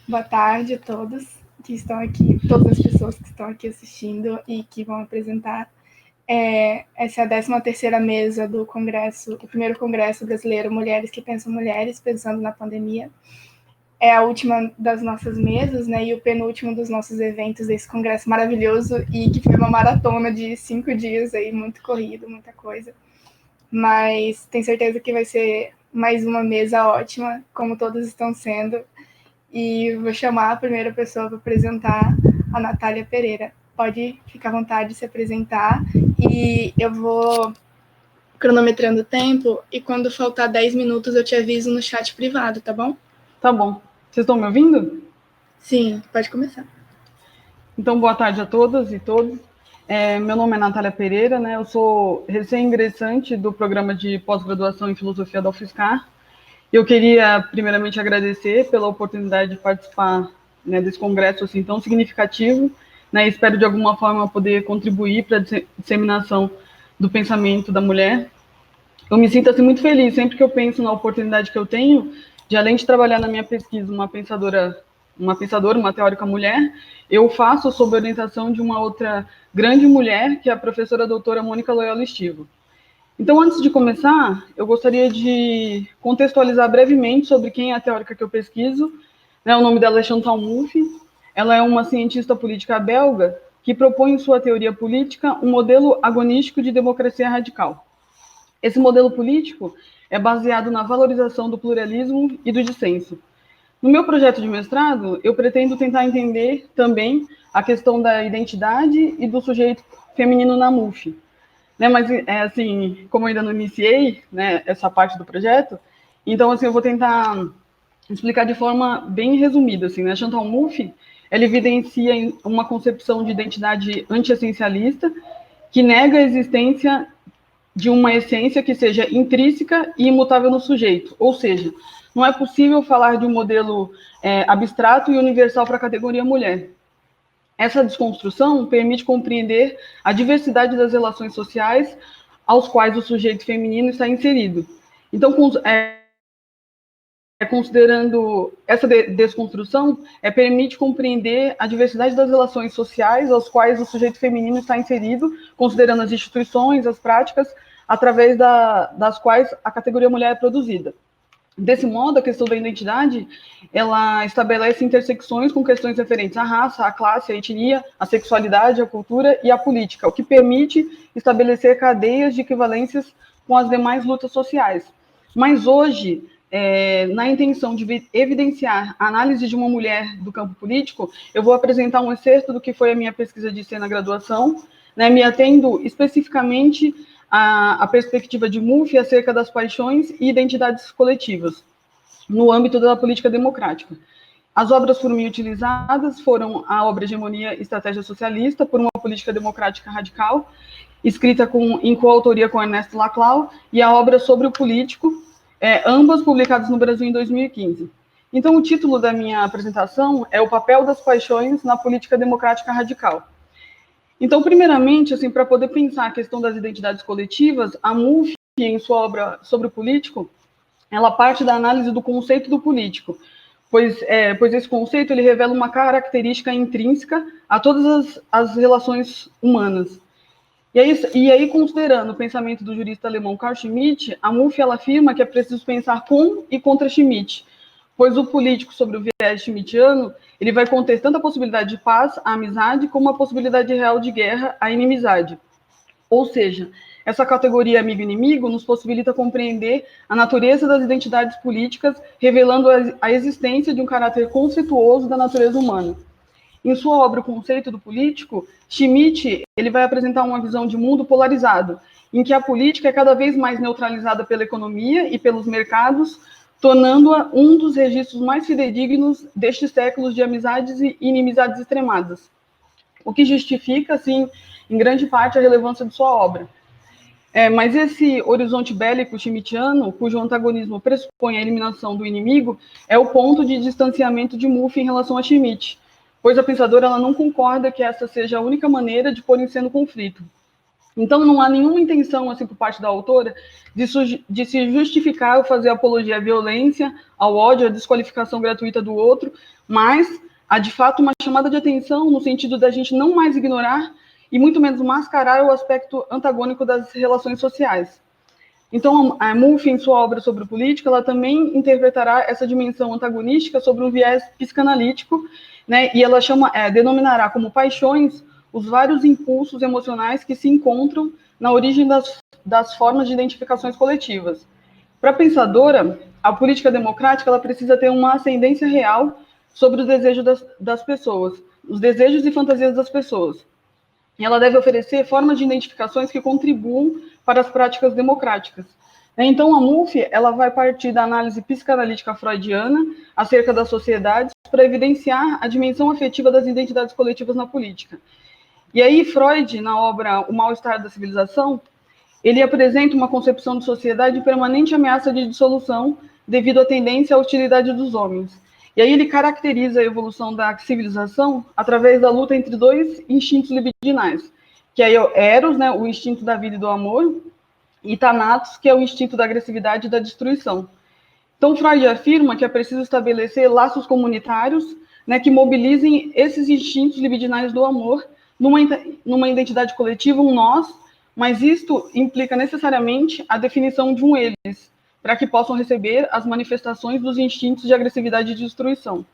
Boa tarde a todos que estão aqui, todas as pessoas que estão aqui assistindo e que vão apresentar. Essa é a 13ª mesa do Congresso, o primeiro Congresso Brasileiro Mulheres que Pensam Mulheres, pensando na pandemia. É a última das nossas mesas, né, e o penúltimo dos nossos eventos desse congresso maravilhoso e que foi uma maratona de 5 dias aí, muito corrido, muita coisa. Mas tenho certeza que vai ser mais uma mesa ótima, como todas estão sendo. E vou chamar a primeira pessoa para apresentar, a Natália Pereira. Pode ficar à vontade de se apresentar e eu vou cronometrando o tempo e quando faltar 10 minutos eu te aviso no chat privado, tá bom? Tá bom. Vocês estão me ouvindo? Sim, pode começar. Então, boa tarde a todas e todos. Meu nome é Natália Pereira, né? Eu sou recém-ingressante do programa de pós-graduação em Filosofia da UFSCar. Eu queria, primeiramente, agradecer pela oportunidade de participar, né, desse congresso assim, tão significativo, né? Espero, de alguma forma, poder contribuir para a disseminação do pensamento da mulher. Eu me sinto assim, muito feliz sempre que eu penso na oportunidade que eu tenho de, além de trabalhar na minha pesquisa, uma teórica mulher, eu faço sob a orientação de uma outra grande mulher, que é a professora doutora Mônica Loyola Estivo. Então, antes de começar, eu gostaria de contextualizar brevemente sobre quem é a teórica que eu pesquiso. O nome dela é Chantal Mouffe. Ela é uma cientista política belga que propõe em sua teoria política um modelo agonístico de democracia radical. Esse modelo político é baseado na valorização do pluralismo e do dissenso. No meu projeto de mestrado, eu pretendo tentar entender também a questão da identidade e do sujeito feminino na MUF. Mas, assim, como eu ainda não iniciei, né, essa parte do projeto, então, assim, eu vou tentar explicar de forma bem resumida. Assim, né? Chantal Mouffe, ela evidencia uma concepção de identidade anti-essencialista que nega a existência de uma essência que seja intrínseca e imutável no sujeito. Ou seja, não é possível falar de um modelo abstrato e universal para a categoria mulher. Essa desconstrução permite compreender a diversidade das relações sociais aos quais o sujeito feminino está inserido. Então, considerando essa desconstrução, permite compreender a diversidade das relações sociais aos quais o sujeito feminino está inserido, considerando as instituições, as práticas, através das quais a categoria mulher é produzida. Desse modo, a questão da identidade, ela estabelece intersecções com questões referentes à raça, à classe, à etnia, à sexualidade, à cultura e à política, o que permite estabelecer cadeias de equivalências com as demais lutas sociais. Mas hoje, na intenção de evidenciar a análise de uma mulher do campo político, eu vou apresentar um excerto do que foi a minha pesquisa de na graduação, né, me atendo especificamente a perspectiva de Mouffe acerca das paixões e identidades coletivas, no âmbito da política democrática. As obras por mim utilizadas foram a obra Hegemonia e Estratégia Socialista, por uma política democrática radical, escrita em coautoria com Ernesto Laclau, e a obra Sobre o Político, ambas publicadas no Brasil em 2015. Então, o título da minha apresentação é O Papel das Paixões na Política Democrática Radical. Então, primeiramente, assim, para poder pensar a questão das identidades coletivas, a Mouffe, em sua obra Sobre o Político, ela parte da análise do conceito do político, pois esse conceito ele revela uma característica intrínseca a todas as relações humanas. E aí, considerando o pensamento do jurista alemão Carl Schmitt, a Mouffe ela afirma que é preciso pensar com e contra Schmitt, pois o político, sobre o viés schmittiano, ele vai conter tanto a possibilidade de paz, a amizade, como a possibilidade real de guerra, a inimizade. Ou seja, essa categoria amigo-inimigo nos possibilita compreender a natureza das identidades políticas, revelando a existência de um caráter conceituoso da natureza humana. Em sua obra O Conceito do Político, Schmitt ele vai apresentar uma visão de mundo polarizado, em que a política é cada vez mais neutralizada pela economia e pelos mercados, tornando-a um dos registros mais fidedignos destes séculos de amizades e inimizades extremadas, o que justifica, assim, em grande parte, a relevância de sua obra. Mas esse horizonte bélico schmittiano, cujo antagonismo pressupõe a eliminação do inimigo, é o ponto de distanciamento de Mouffe em relação a Schmitt, pois a pensadora ela não concorda que essa seja a única maneira de pôr em cena o conflito. Então, não há nenhuma intenção, assim, por parte da autora, de se justificar ou fazer apologia à violência, ao ódio, à desqualificação gratuita do outro, mas há, de fato, uma chamada de atenção no sentido da gente não mais ignorar e muito menos mascarar o aspecto antagônico das relações sociais. Então, a Mulf, em sua obra sobre política, ela também interpretará essa dimensão antagonística sobre um viés psicanalítico, né, e ela denominará como paixões os vários impulsos emocionais que se encontram na origem das formas de identificações coletivas. Para a pensadora, a política democrática ela precisa ter uma ascendência real sobre os desejos das pessoas, os desejos e fantasias das pessoas. E ela deve oferecer formas de identificações que contribuam para as práticas democráticas. Então, a Mulf ela vai partir da análise psicanalítica freudiana acerca das sociedades para evidenciar a dimensão afetiva das identidades coletivas na política. E aí, Freud, na obra O Mal-Estar da Civilização, ele apresenta uma concepção de sociedade de permanente ameaça de dissolução devido à tendência à hostilidade dos homens. E aí ele caracteriza a evolução da civilização através da luta entre dois instintos libidinais, que é Eros, né, o instinto da vida e do amor, e Thanatos, que é o instinto da agressividade e da destruição. Então, Freud afirma que é preciso estabelecer laços comunitários, né, que mobilizem esses instintos libidinais do amor numa identidade coletiva, um nós, mas isto implica necessariamente a definição de um eles, para que possam receber as manifestações dos instintos de agressividade e de destruição.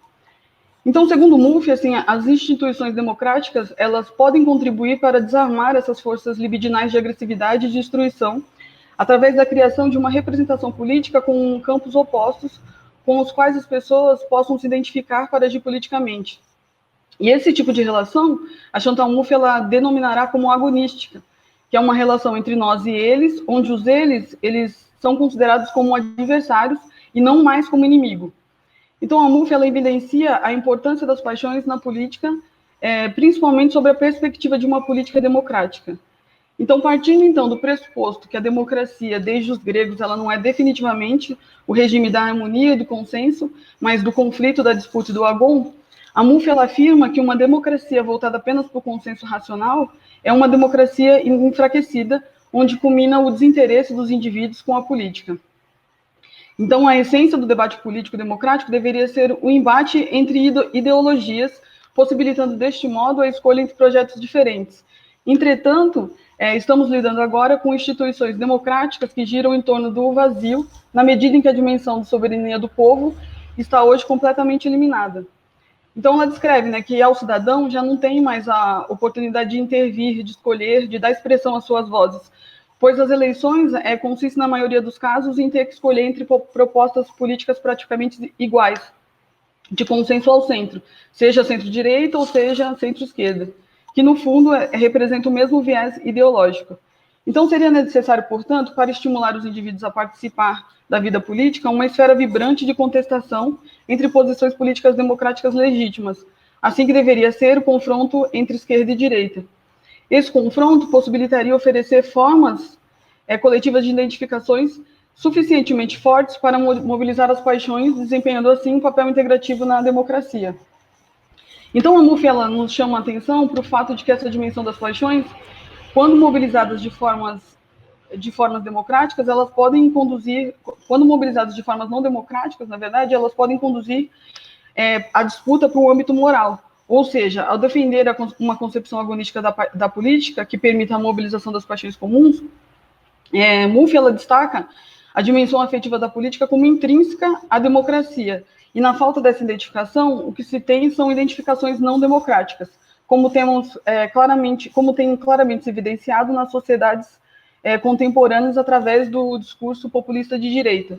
Então, segundo Mulf, assim, as instituições democráticas elas podem contribuir para desarmar essas forças libidinais de agressividade e de destruição através da criação de uma representação política com campos opostos com os quais as pessoas possam se identificar para agir politicamente. E esse tipo de relação, a Chantal Mouffe ela denominará como agonística, que é uma relação entre nós e eles, onde os eles são considerados como adversários e não mais como inimigo. Então, a Mouffe ela evidencia a importância das paixões na política, principalmente sobre a perspectiva de uma política democrática. Então, partindo então do pressuposto que a democracia, desde os gregos, ela não é definitivamente o regime da harmonia e do consenso, mas do conflito, da disputa e do agon, a Mouffe ela afirma que uma democracia voltada apenas para o consenso racional é uma democracia enfraquecida, onde culmina o desinteresse dos indivíduos com a política. Então, a essência do debate político democrático deveria ser o embate entre ideologias, possibilitando deste modo a escolha entre projetos diferentes. Entretanto, estamos lidando agora com instituições democráticas que giram em torno do vazio, na medida em que a dimensão de soberania do povo está hoje completamente eliminada. Então, ela descreve, né, que ao cidadão já não tem mais a oportunidade de intervir, de escolher, de dar expressão às suas vozes, pois as eleições consistem, na maioria dos casos, em ter que escolher entre propostas políticas praticamente iguais, de consenso ao centro, seja centro-direita ou seja centro-esquerda, que, no fundo, representa o mesmo viés ideológico. Então, seria necessário, portanto, para estimular os indivíduos a participar da vida política, uma esfera vibrante de contestação entre posições políticas democráticas legítimas, assim que deveria ser o confronto entre esquerda e direita. Esse confronto possibilitaria oferecer formas coletivas de identificações suficientemente fortes para mobilizar as paixões, desempenhando assim um papel integrativo na democracia. Então, a Mouffe ela nos chama a atenção para o fato de que essa dimensão das paixões, quando mobilizadas de formas democráticas, elas podem conduzir, quando mobilizadas de formas não democráticas, na verdade, elas podem conduzir a disputa para o âmbito moral. Ou seja, ao defender uma concepção agonística da política, que permita a mobilização das paixões comuns, Mouffe ela destaca a dimensão afetiva da política como intrínseca à democracia. E na falta dessa identificação, o que se tem são identificações não democráticas, como tem claramente se evidenciado nas sociedades contemporâneas através do discurso populista de direita,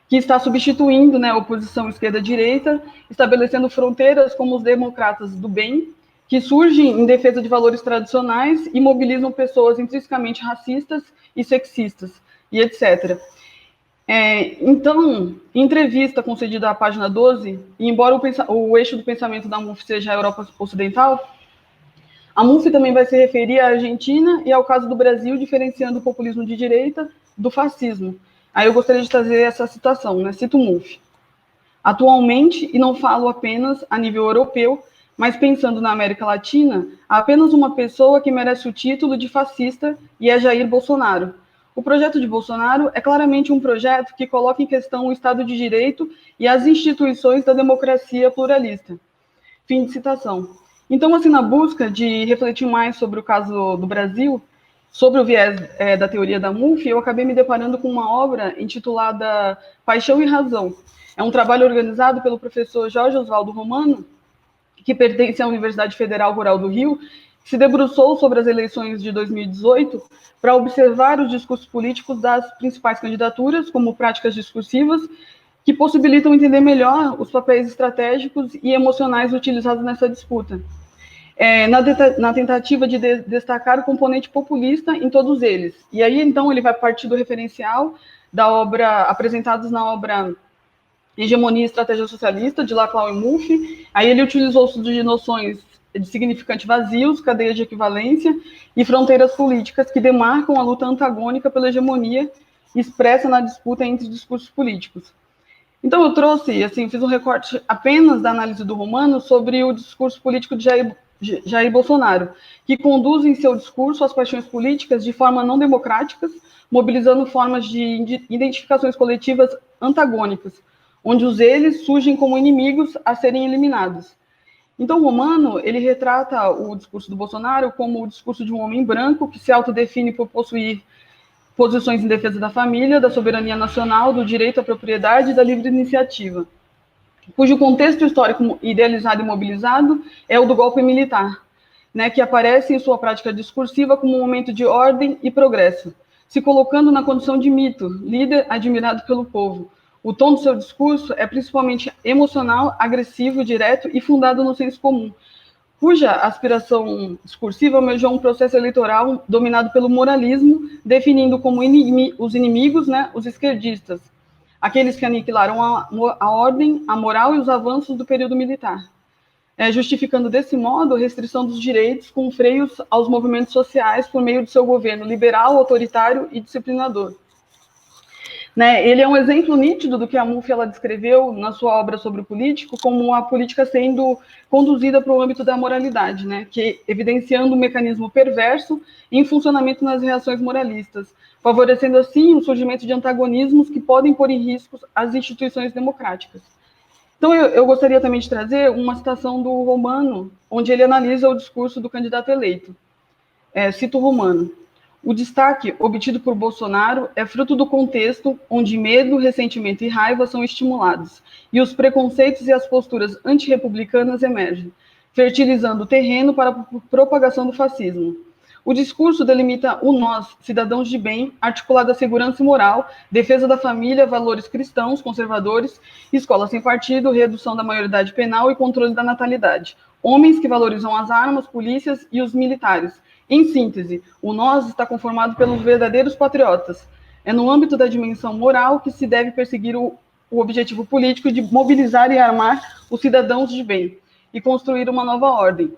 que está substituindo, né, a oposição esquerda-direita, estabelecendo fronteiras como os democratas do bem, que surgem em defesa de valores tradicionais e mobilizam pessoas intrinsecamente racistas e sexistas, e etc. Então, em entrevista concedida à página 12, e embora o eixo do pensamento da Mouffe seja a Europa Ocidental, a Mouffe também vai se referir à Argentina e ao caso do Brasil, diferenciando o populismo de direita do fascismo. Aí eu gostaria de trazer essa citação, né? Cito Mouffe. Atualmente, e não falo apenas a nível europeu, mas pensando na América Latina, há apenas uma pessoa que merece o título de fascista e é Jair Bolsonaro. O projeto de Bolsonaro é claramente um projeto que coloca em questão o Estado de Direito e as instituições da democracia pluralista. Fim de citação. Então, assim, na busca de refletir mais sobre o caso do Brasil, sobre o viés da teoria da MUF, eu acabei me deparando com uma obra intitulada Paixão e Razão. É um trabalho organizado pelo professor Jorge Oswaldo Romano, que pertence à Universidade Federal Rural do Rio, que se debruçou sobre as eleições de 2018 para observar os discursos políticos das principais candidaturas como práticas discursivas que possibilitam entender melhor os papéis estratégicos e emocionais utilizados nessa disputa. Na tentativa de destacar o componente populista em todos eles. E aí, então, ele vai partir do referencial da obra, apresentados na obra Hegemonia e Estratégia Socialista, de Laclau e Mouffe. Aí ele utilizou-se de noções de significante vazios, cadeias de equivalência e fronteiras políticas que demarcam a luta antagônica pela hegemonia expressa na disputa entre discursos políticos. Então eu trouxe, assim, fiz um recorte apenas da análise do Romano sobre o discurso político de Jair Bolsonaro, que conduz em seu discurso as paixões políticas de forma não democráticas, mobilizando formas de identificações coletivas antagônicas, onde os eles surgem como inimigos a serem eliminados. Então, o Romano, ele retrata o discurso do Bolsonaro como o discurso de um homem branco que se autodefine por possuir posições em defesa da família, da soberania nacional, do direito à propriedade e da livre iniciativa, cujo contexto histórico idealizado e mobilizado é o do golpe militar, né, que aparece em sua prática discursiva como um momento de ordem e progresso, se colocando na condição de mito, líder admirado pelo povo. O tom do seu discurso é principalmente emocional, agressivo, direto e fundado no senso comum, cuja aspiração discursiva almejou um processo eleitoral dominado pelo moralismo, definindo como os inimigos, né, os esquerdistas, aqueles que aniquilaram a ordem, a moral e os avanços do período militar, justificando desse modo a restrição dos direitos com freios aos movimentos sociais por meio do seu governo liberal, autoritário e disciplinador. Né, ele é um exemplo nítido do que a MUF ela descreveu na sua obra sobre o político como a política sendo conduzida para o âmbito da moralidade, né, que evidenciando um mecanismo perverso em funcionamento nas reações moralistas, favorecendo assim o surgimento de antagonismos que podem pôr em risco as instituições democráticas. Então eu gostaria também de trazer uma citação do Romano, onde ele analisa o discurso do candidato eleito. Cito o Romano. O destaque obtido por Bolsonaro é fruto do contexto onde medo, ressentimento e raiva são estimulados, e os preconceitos e as posturas antirrepublicanas emergem, fertilizando o terreno para a propagação do fascismo. O discurso delimita o nós, cidadãos de bem, articulado à segurança moral, defesa da família, valores cristãos, conservadores, escola sem partido, redução da maioridade penal e controle da natalidade. Homens que valorizam as armas, polícias e os militares. Em síntese, o nós está conformado pelos verdadeiros patriotas. É no âmbito da dimensão moral que se deve perseguir o objetivo político de mobilizar e armar os cidadãos de bem e construir uma nova ordem.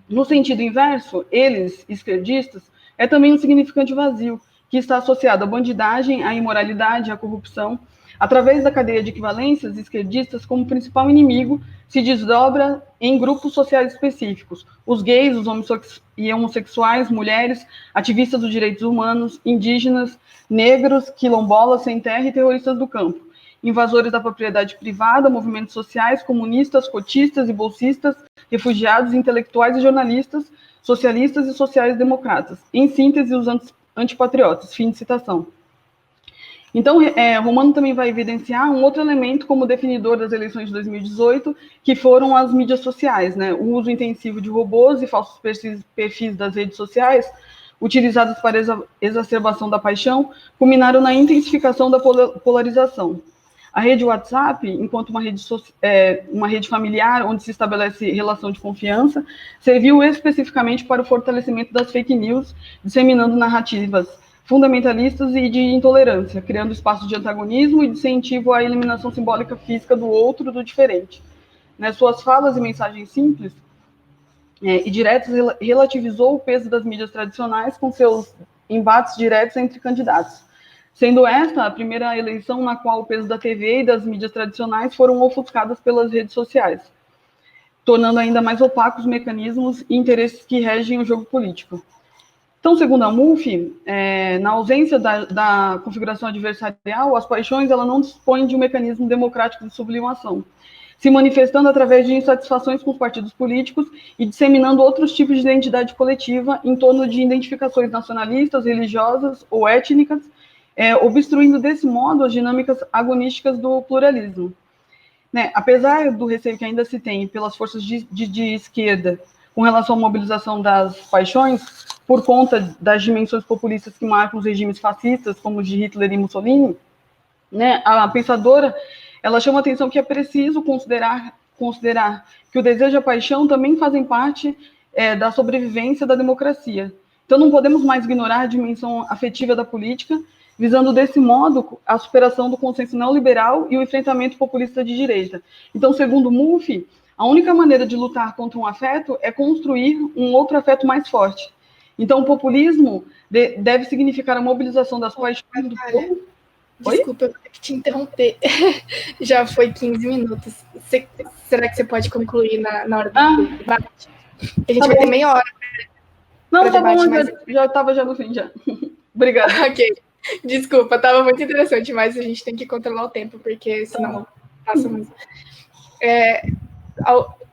No sentido inverso, eles, esquerdistas, é também um significante vazio, que está associado à bandidagem, à imoralidade, à corrupção. Através da cadeia de equivalências, esquerdistas, como principal inimigo, se desdobra em grupos sociais específicos. Os gays, os homossexuais, mulheres, ativistas dos direitos humanos, indígenas, negros, quilombolas sem terra e terroristas do campo. Invasores da propriedade privada, movimentos sociais, comunistas, cotistas e bolsistas, refugiados, intelectuais e jornalistas, socialistas e sociais-democratas. Em síntese, os antipatriotas. Fim de citação. Então, Romano também vai evidenciar um outro elemento como definidor das eleições de 2018, que foram as mídias sociais, né? O uso intensivo de robôs e falsos perfis das redes sociais, utilizados para exacerbação da paixão, culminaram na intensificação da polarização. A rede WhatsApp, enquanto uma rede familiar, onde se estabelece relação de confiança, serviu especificamente para o fortalecimento das fake news, disseminando narrativas fundamentalistas e de intolerância, criando espaços de antagonismo e de incentivo à eliminação simbólica física do outro, do diferente. Nas suas falas e mensagens simples e diretas, relativizou o peso das mídias tradicionais com seus embates diretos entre candidatos, sendo esta a primeira eleição na qual o peso da TV e das mídias tradicionais foram ofuscadas pelas redes sociais. tornando ainda mais opacos os mecanismos e interesses que regem o jogo político. Então, segundo a MUF, na ausência da configuração adversarial, as paixões ela não dispõem de um mecanismo democrático de sublimação, se manifestando através de insatisfações com os partidos políticos e disseminando outros tipos de identidade coletiva em torno de identificações nacionalistas, religiosas ou étnicas, obstruindo desse modo as dinâmicas agonísticas do pluralismo. Né? Apesar do receio que ainda se tem pelas forças de esquerda com relação à mobilização das paixões, por conta das dimensões populistas que marcam os regimes fascistas, como os de Hitler e Mussolini, né, a pensadora ela chama a atenção que é preciso considerar que o desejo e a paixão também fazem parte da sobrevivência da democracia. Então, não podemos mais ignorar a dimensão afetiva da política, visando desse modo a superação do consenso neoliberal e o enfrentamento populista de direita. Então, segundo MUF, a única maneira de lutar contra um afeto é construir um outro afeto mais forte. Então, o populismo deve significar a mobilização das paixões do povo. Desculpa, eu vou ter que te interromper. Já foi 15 minutos. Será que você pode concluir na hora do debate? A gente vai ter meia hora. Não, tá bom, já estava já no fim, já. Obrigada. Ok. Desculpa, estava muito interessante, mas a gente tem que controlar o tempo, porque senão passa muito.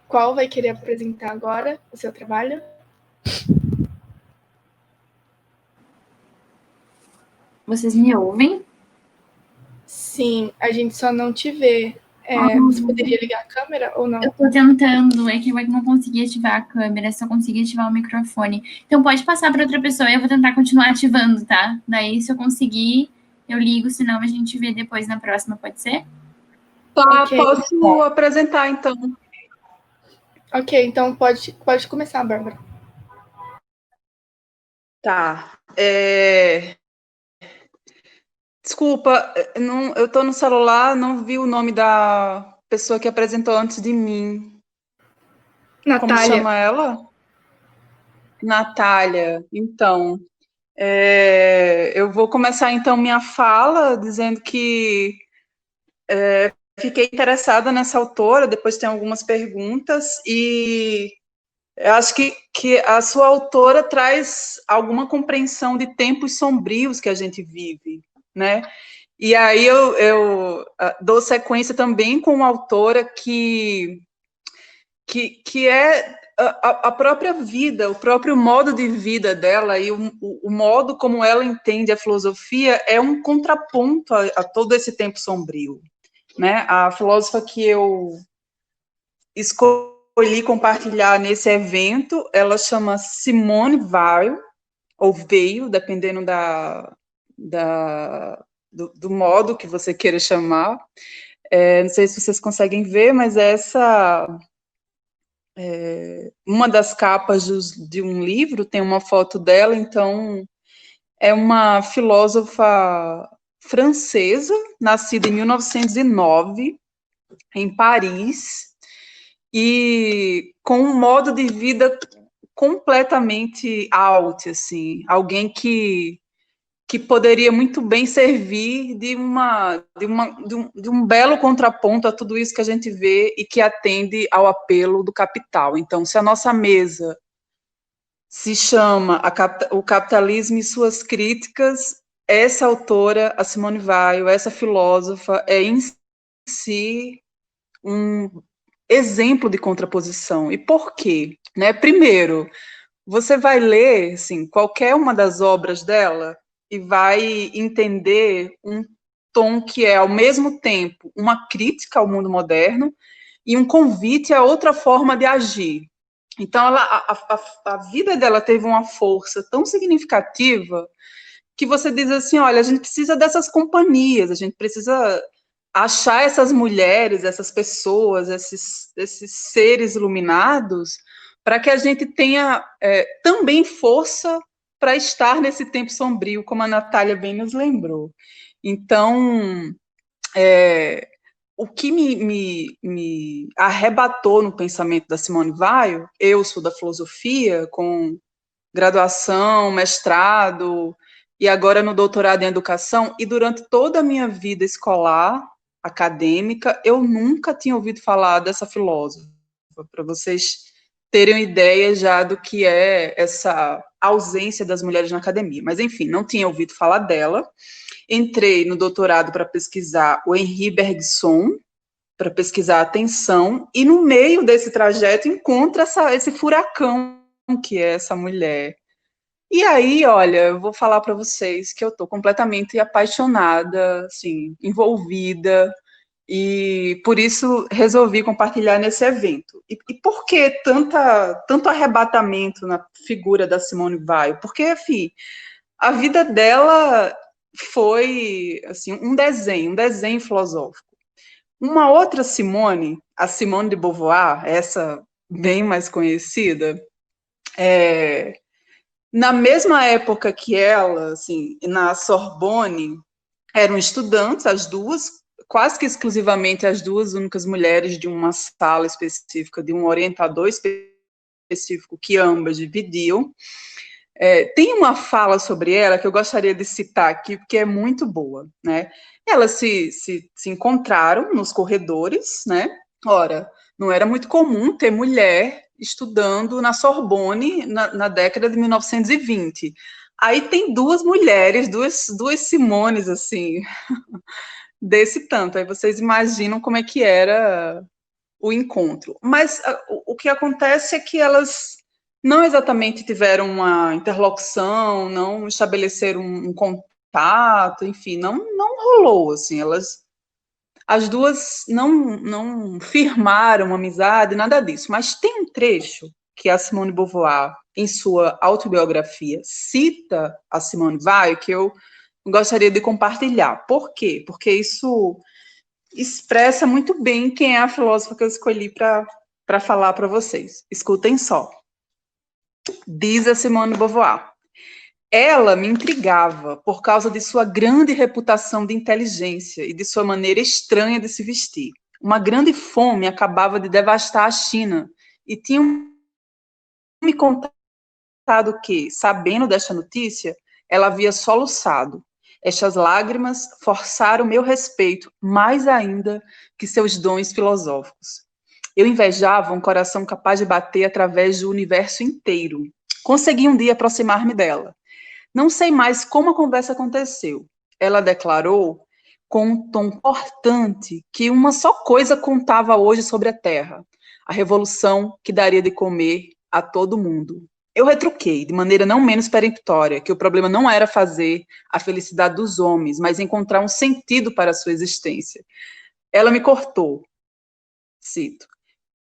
Qual vai querer apresentar agora o seu trabalho? Vocês me ouvem? Sim, a gente só não te vê. Você poderia ligar a câmera ou não? Eu tô tentando, é que eu não consegui ativar a câmera, só consegui ativar o microfone. Então pode passar para outra pessoa e eu vou tentar continuar ativando, tá? Daí, se eu conseguir, eu ligo, senão a gente vê depois na próxima, pode ser? Tá, okay. Posso apresentar, então. Ok, então pode começar, Bárbara. Tá. Desculpa, eu estou no celular, não vi o nome da pessoa que apresentou antes de mim. Natália. Como chama ela? Natália. Então, eu vou começar, então, minha fala dizendo que fiquei interessada nessa autora, depois tem algumas perguntas, e eu acho que a sua autora traz alguma compreensão de tempos sombrios que a gente vive, né? E aí eu dou sequência também com uma autora que é a própria vida, o próprio modo de vida dela e o modo como ela entende a filosofia é um contraponto a todo esse tempo sombrio, né? A filósofa que eu escolhi compartilhar nesse evento, ela chama Simone Weil, ou Veil, dependendo do modo que você queira chamar. Não sei se vocês conseguem ver, mas essa uma das capas de um livro, tem uma foto dela, então é uma filósofa francesa, nascida em 1909, em Paris, e com um modo de vida completamente out, assim, alguém que poderia muito bem servir de um belo contraponto a tudo isso que a gente vê e que atende ao apelo do capital. Então, se a nossa mesa se chama O Capitalismo e Suas Críticas, essa autora, a Simone Weil, essa filósofa, é em si um exemplo de contraposição. E por quê? Né? Primeiro, você vai ler assim, qualquer uma das obras dela e vai entender um tom que é, ao mesmo tempo, uma crítica ao mundo moderno e um convite a outra forma de agir. Então, a vida dela teve uma força tão significativa que você diz assim, olha, a gente precisa dessas companhias, a gente precisa achar essas mulheres, essas pessoas, esses seres iluminados, para que a gente tenha também força para estar nesse tempo sombrio, como a Natália bem nos lembrou. Então, o que me arrebatou no pensamento da Simone Weil, eu sou da filosofia, com graduação, mestrado, e agora no doutorado em educação, e durante toda a minha vida escolar, acadêmica, eu nunca tinha ouvido falar dessa filósofa. filósofa, para vocês terem ideia já do que é essa ausência das mulheres na academia. Mas, enfim, não tinha ouvido falar dela. Entrei no doutorado para pesquisar o Henri Bergson, para pesquisar a atenção, e no meio desse trajeto encontra esse furacão que é essa mulher. E aí, olha, eu vou falar para vocês que eu estou completamente apaixonada, assim, envolvida, e por isso resolvi compartilhar nesse evento. E por que tanto arrebatamento na figura da Simone Weil? Porque, enfim, a vida dela foi assim, um desenho filosófico. Uma outra Simone, a Simone de Beauvoir, essa bem mais conhecida, na mesma época que ela, assim, na Sorbonne, eram estudantes, as duas, quase que exclusivamente as duas únicas mulheres de uma sala específica, de um orientador específico que ambas dividiam. Tem uma fala sobre ela que eu gostaria de citar aqui, porque é muito boa, né? Elas se encontraram nos corredores, né? Ora, não era muito comum ter mulher estudando na Sorbonne na década de 1920. Aí tem duas mulheres, duas Simones, assim, desse tanto. Aí vocês imaginam como é que era o encontro. Mas o que acontece é que elas não exatamente tiveram uma interlocução, não estabeleceram um contato, enfim, não rolou, assim, as duas não firmaram amizade, nada disso, mas tem um trecho que a Simone de Beauvoir, em sua autobiografia, cita a Simone Weil, que eu gostaria de compartilhar. Por quê? Porque isso expressa muito bem quem é a filósofa que eu escolhi para falar para vocês. Escutem só. Diz a Simone de Beauvoir: ela me intrigava por causa de sua grande reputação de inteligência e de sua maneira estranha de se vestir. Uma grande fome acabava de devastar a China e tinham me contado que, sabendo desta notícia, ela havia soluçado. Estas lágrimas forçaram meu respeito mais ainda que seus dons filosóficos. Eu invejava um coração capaz de bater através do universo inteiro. Consegui um dia aproximar-me dela. Não sei mais como a conversa aconteceu. Ela declarou, com um tom cortante, que uma só coisa contava hoje sobre a Terra: a revolução que daria de comer a todo mundo. Eu retruquei, de maneira não menos peremptória, que o problema não era fazer a felicidade dos homens, mas encontrar um sentido para a sua existência. Ela me cortou. Cito: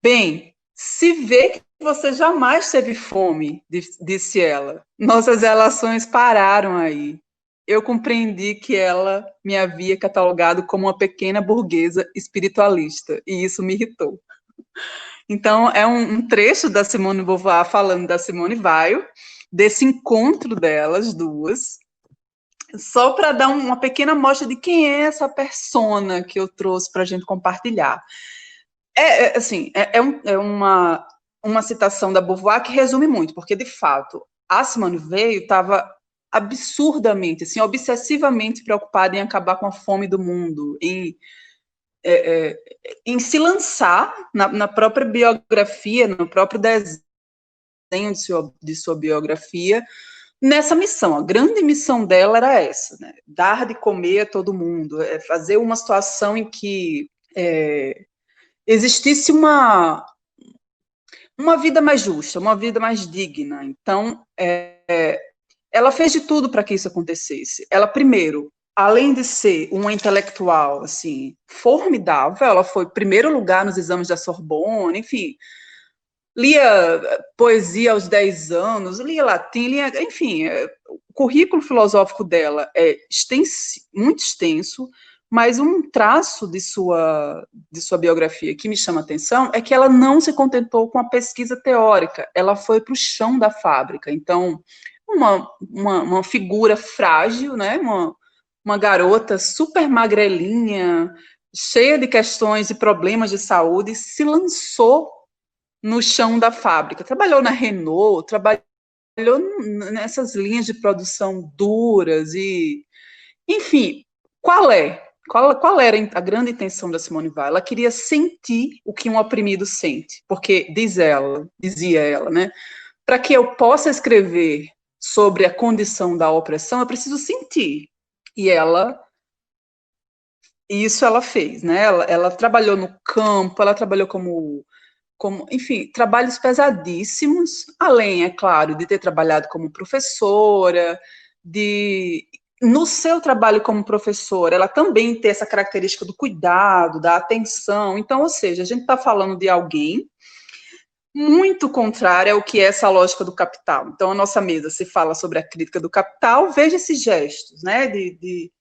bem, se vê que você jamais teve fome, disse ela. Nossas relações pararam aí. Eu compreendi que ela me havia catalogado como uma pequena burguesa espiritualista, e isso me irritou. Então, é um trecho da Simone de Beauvoir falando da Simone Weil, desse encontro delas duas, só para dar uma pequena amostra de quem é essa persona que eu trouxe para a gente compartilhar. Uma citação da Beauvoir que resume muito, porque, de fato, a Simone Weil estava absurdamente, assim, obsessivamente preocupada em acabar com a fome do mundo, em se lançar na própria biografia, no próprio desenho de sua biografia, nessa missão. A grande missão dela era essa, né? Dar de comer a todo mundo, fazer uma situação em que existisse uma vida mais justa, uma vida mais digna. Então, ela fez de tudo para que isso acontecesse. Ela, primeiro, além de ser uma intelectual assim, formidável, ela foi primeiro lugar nos exames da Sorbonne, enfim, lia poesia aos 10 anos, lia latim, enfim, o currículo filosófico dela é muito extenso, mas um traço de sua biografia que me chama a atenção é que ela não se contentou com a pesquisa teórica, ela foi para o chão da fábrica. Então, uma figura frágil, né? Uma garota super magrelinha, cheia de questões e problemas de saúde, se lançou no chão da fábrica. Trabalhou na Renault, trabalhou nessas linhas de produção duras e, enfim, qual é Qual era a grande intenção da Simone Weil? Ela queria sentir o que um oprimido sente, porque, dizia ela, né? Para que eu possa escrever sobre a condição da opressão, eu preciso sentir. E isso ela fez, né? Ela trabalhou no campo, ela trabalhou enfim, trabalhos pesadíssimos, além, é claro, de ter trabalhado como professora, no seu trabalho como professora, ela também tem essa característica do cuidado, da atenção. Então, ou seja, a gente está falando de alguém muito contrária ao que é essa lógica do capital. Então, a nossa mesa se fala sobre a crítica do capital, veja esses gestos, né, de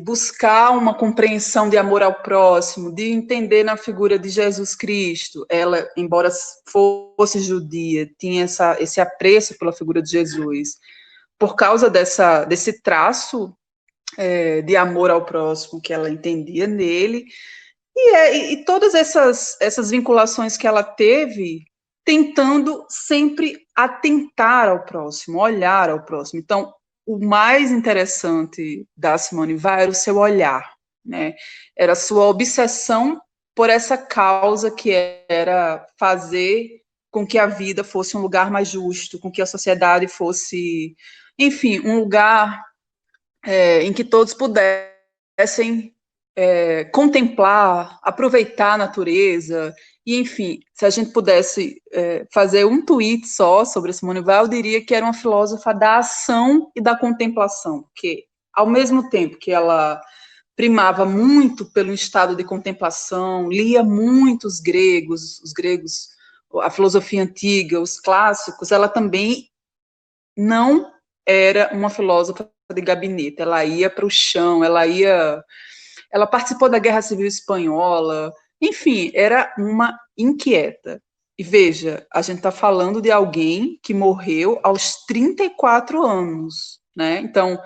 buscar uma compreensão de amor ao próximo, de entender na figura de Jesus Cristo. Ela, embora fosse judia, tinha esse apreço pela figura de Jesus, por causa desse traço de amor ao próximo que ela entendia nele, e todas essas vinculações que ela teve, tentando sempre atentar ao próximo, olhar ao próximo. Então, o mais interessante da Simone Weil era o seu olhar, né? Era a sua obsessão por essa causa que era fazer com que a vida fosse um lugar mais justo, com que a sociedade fosse, enfim, um lugar em que todos pudessem contemplar, aproveitar a natureza. E, enfim, se a gente pudesse fazer um tweet só sobre Simone Weil, eu diria que era uma filósofa da ação e da contemplação, porque, ao mesmo tempo que ela primava muito pelo estado de contemplação, lia muito os gregos, a filosofia antiga, os clássicos, ela também não era uma filósofa de gabinete, ela ia para o chão, ela participou da Guerra Civil Espanhola, enfim, era uma inquieta. E veja, a gente está falando de alguém que morreu aos 34 anos, né? Então,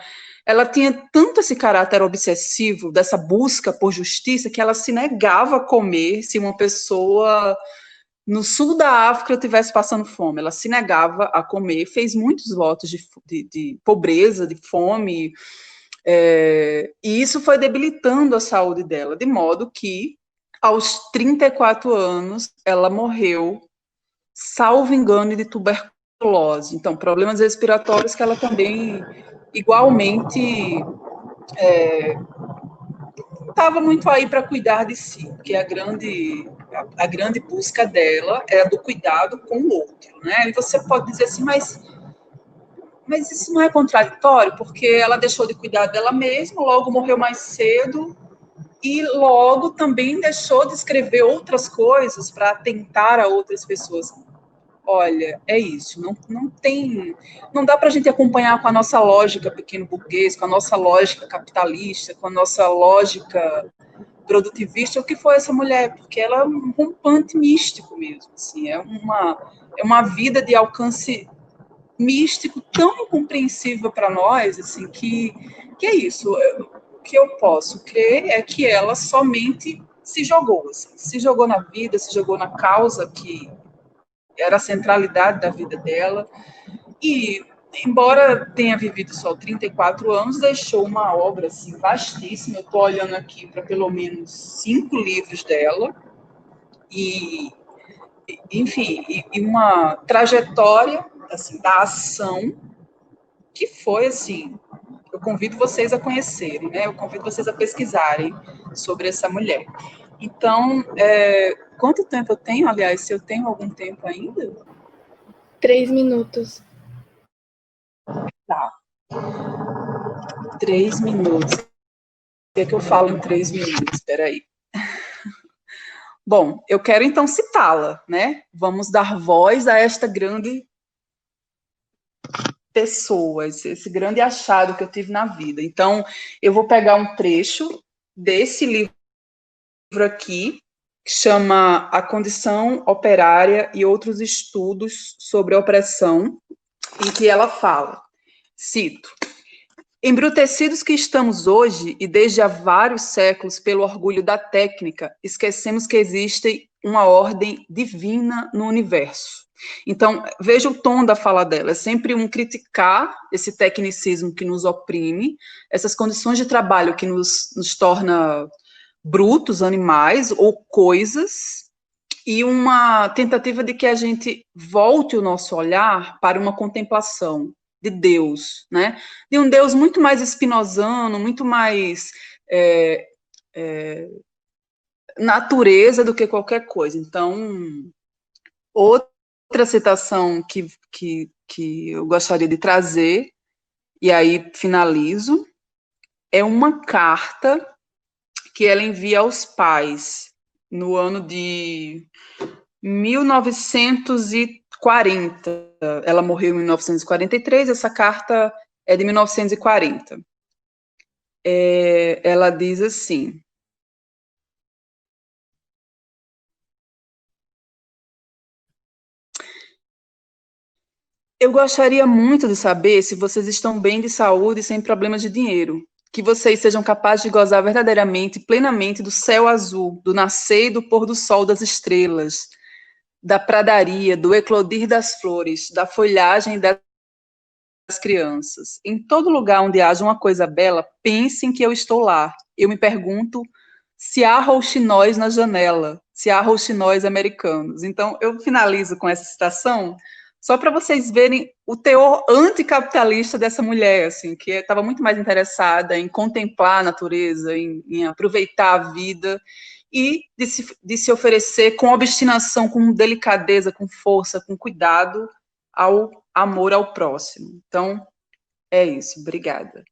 ela tinha tanto esse caráter obsessivo, dessa busca por justiça, que ela se negava a comer se uma pessoa no sul da África estivesse passando fome. Ela se negava a comer, fez muitos votos de pobreza, de fome, e isso foi debilitando a saúde dela, de modo que, aos 34 anos, ela morreu, salvo engano, de tuberculose. Então, problemas respiratórios que ela também, igualmente, estava muito aí para cuidar de si, porque a grande busca dela é a do cuidado com o outro, né? E você pode dizer assim, mas isso não é contraditório, porque ela deixou de cuidar dela mesma, logo morreu mais cedo, e logo também deixou de escrever outras coisas para atentar a outras pessoas. Olha, é isso, não dá para a gente acompanhar com a nossa lógica pequeno burguês, com a nossa lógica capitalista, com a nossa lógica produtivista, o que foi essa mulher, porque ela é um rompante místico mesmo, assim, é uma vida de alcance místico tão incompreensível para nós, assim, que é isso. O que eu posso crer é que ela somente se jogou, assim, se jogou na vida, se jogou na causa que era a centralidade da vida dela, e, embora tenha vivido só 34 anos, deixou uma obra, assim, vastíssima. Eu estou olhando aqui para pelo menos 5 livros dela, e, enfim, e uma trajetória, assim, da ação, que foi, assim, eu convido vocês a conhecerem, né? Eu convido vocês a pesquisarem sobre essa mulher. Então, quanto tempo eu tenho, aliás, se eu tenho algum tempo ainda? 3 minutos. Tá. 3 minutos. O que é que eu falo em 3 minutos? Espera aí. Bom, eu quero então citá-la, né? Vamos dar voz a esta grande pessoa, esse grande achado que eu tive na vida. Então, eu vou pegar um trecho desse livro aqui, que chama A Condição Operária e Outros Estudos sobre a Opressão, em que ela fala, cito: embrutecidos que estamos hoje, e desde há vários séculos, pelo orgulho da técnica, esquecemos que existe uma ordem divina no universo. Então, veja o tom da fala dela, é sempre um criticar esse tecnicismo que nos oprime, essas condições de trabalho que nos torna brutos, animais ou coisas, e uma tentativa de que a gente volte o nosso olhar para uma contemplação de Deus, né? De um Deus muito mais spinozano, muito mais natureza do que qualquer coisa. Então, outra citação que eu gostaria de trazer, e aí finalizo, é uma carta que ela envia aos pais no ano de 1940. Ela morreu em 1943, essa carta é de 1940. Ela diz assim: eu gostaria muito de saber se vocês estão bem de saúde e sem problemas de dinheiro, que vocês sejam capazes de gozar verdadeiramente e plenamente do céu azul, do nascer e do pôr do sol das estrelas, da pradaria, do eclodir das flores, da folhagem das crianças. Em todo lugar onde haja uma coisa bela, pensem que eu estou lá. Eu me pergunto se há rouxinóis na janela, se há rouxinóis americanos. Então, eu finalizo com essa citação, só para vocês verem o teor anticapitalista dessa mulher, assim, que estava muito mais interessada em contemplar a natureza, em aproveitar a vida, e de se oferecer com obstinação, com delicadeza, com força, com cuidado ao amor ao próximo. Então, é isso. Obrigada.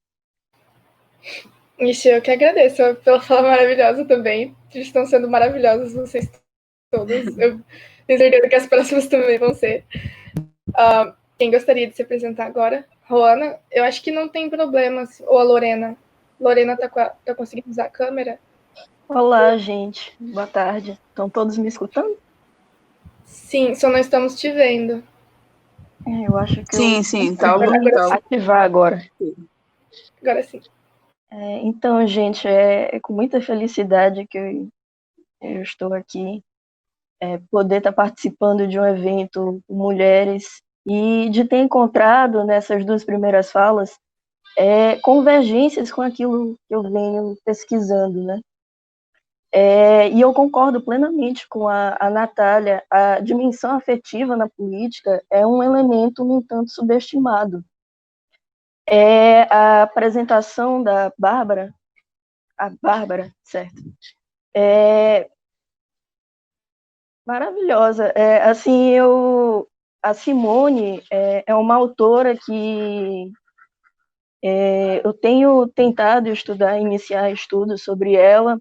Ixi, eu que agradeço pela fala maravilhosa também. Estão sendo maravilhosos vocês todos. Eu tenho certeza que as próximas também vão ser. Quem gostaria de se apresentar agora? Roana, eu acho que não tem problemas. Ou a Lorena. Lorena tá conseguindo usar a câmera? Olá, gente. Boa tarde. Estão todos me escutando? Sim, só não estamos te vendo. Eu acho que sim, tá. Ativar agora. Agora sim. Então, gente, é com muita felicidade que eu estou aqui, poder estar participando de um evento com mulheres e de ter encontrado nessas duas primeiras falas convergências com aquilo que eu venho pesquisando, né? E eu concordo plenamente com a Natália, a dimensão afetiva na política é um elemento um tanto subestimado. A apresentação da Bárbara, certo? Maravilhosa. Assim, a Simone é uma autora que eu tenho tentado estudar, iniciar estudos sobre ela.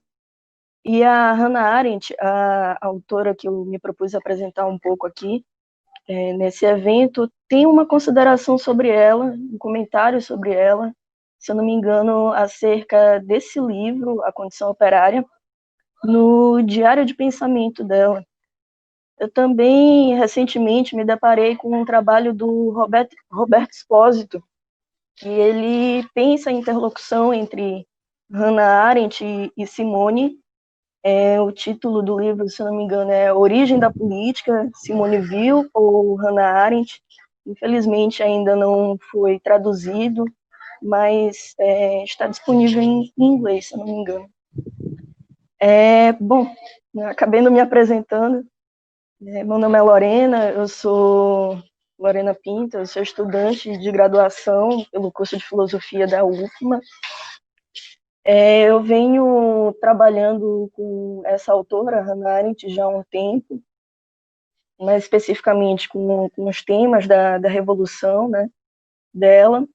E a Hannah Arendt, a autora que eu me propus apresentar um pouco aqui, nesse evento, tem uma consideração sobre ela, um comentário sobre ela, se eu não me engano, acerca desse livro, A Condição Operária, no diário de pensamento dela. Eu também, recentemente, me deparei com um trabalho do Roberto Espósito, que ele pensa a interlocução entre Hannah Arendt e Simone. O título do livro, se não me engano, é Origem da Política, Simone Weil ou Hannah Arendt. Infelizmente ainda não foi traduzido, mas está disponível em inglês, se não me engano. Bom, acabei não me apresentando. Meu nome é Lorena, eu sou Lorena Pinto, eu sou estudante de graduação pelo curso de Filosofia da UFMA. Eu venho trabalhando com essa autora, Hannah Arendt, já há um tempo, mais especificamente com os temas da Revolução, né, dela.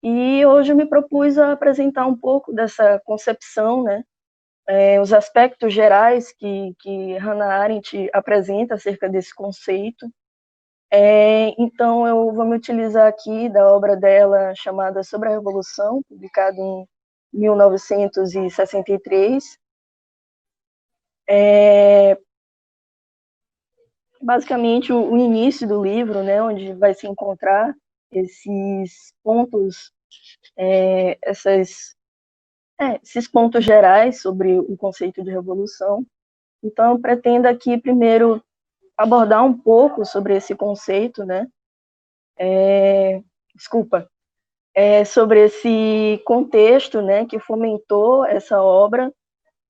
E hoje eu me propus a apresentar um pouco dessa concepção, né, os aspectos gerais que Hannah Arendt apresenta acerca desse conceito. Então, eu vou me utilizar aqui da obra dela chamada Sobre a Revolução, publicada em 1963. Basicamente, o início do livro, né, onde vai se encontrar esses pontos, esses pontos gerais sobre o conceito de revolução. Então, eu pretendo aqui, primeiro, abordar um pouco sobre esse conceito, né? Sobre esse contexto, né, que fomentou essa obra,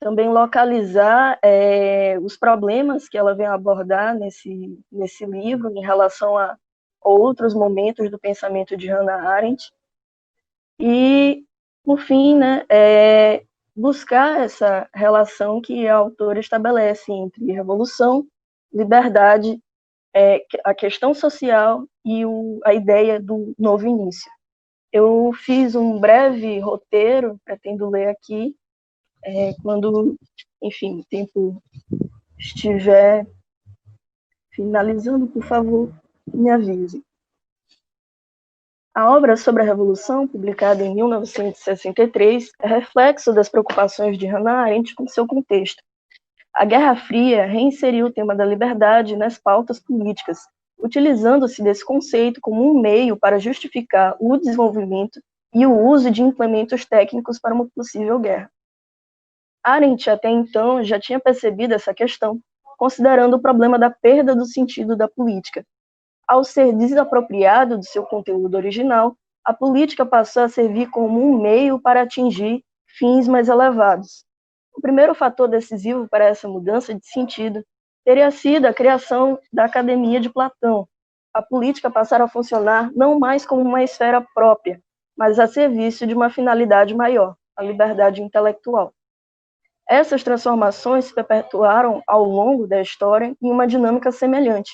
também localizar os problemas que ela vem abordar nesse livro em relação a outros momentos do pensamento de Hannah Arendt, e, por fim, né, buscar essa relação que a autora estabelece entre revolução, liberdade, a questão social e a ideia do novo início. Eu fiz um breve roteiro, pretendo ler aqui, quando, enfim, o tempo estiver finalizando, por favor, me avise. A obra sobre a Revolução, publicada em 1963, é reflexo das preocupações de Hannah Arendt com seu contexto. A Guerra Fria reinseriu o tema da liberdade nas pautas políticas, utilizando-se desse conceito como um meio para justificar o desenvolvimento e o uso de implementos técnicos para uma possível guerra. Arendt, até então, já tinha percebido essa questão, considerando o problema da perda do sentido da política. Ao ser desapropriado do seu conteúdo original, a política passou a servir como um meio para atingir fins mais elevados. O primeiro fator decisivo para essa mudança de sentido teria sido a criação da Academia de Platão. A política passara a funcionar não mais como uma esfera própria, mas a serviço de uma finalidade maior, a liberdade intelectual. Essas transformações se perpetuaram ao longo da história em uma dinâmica semelhante.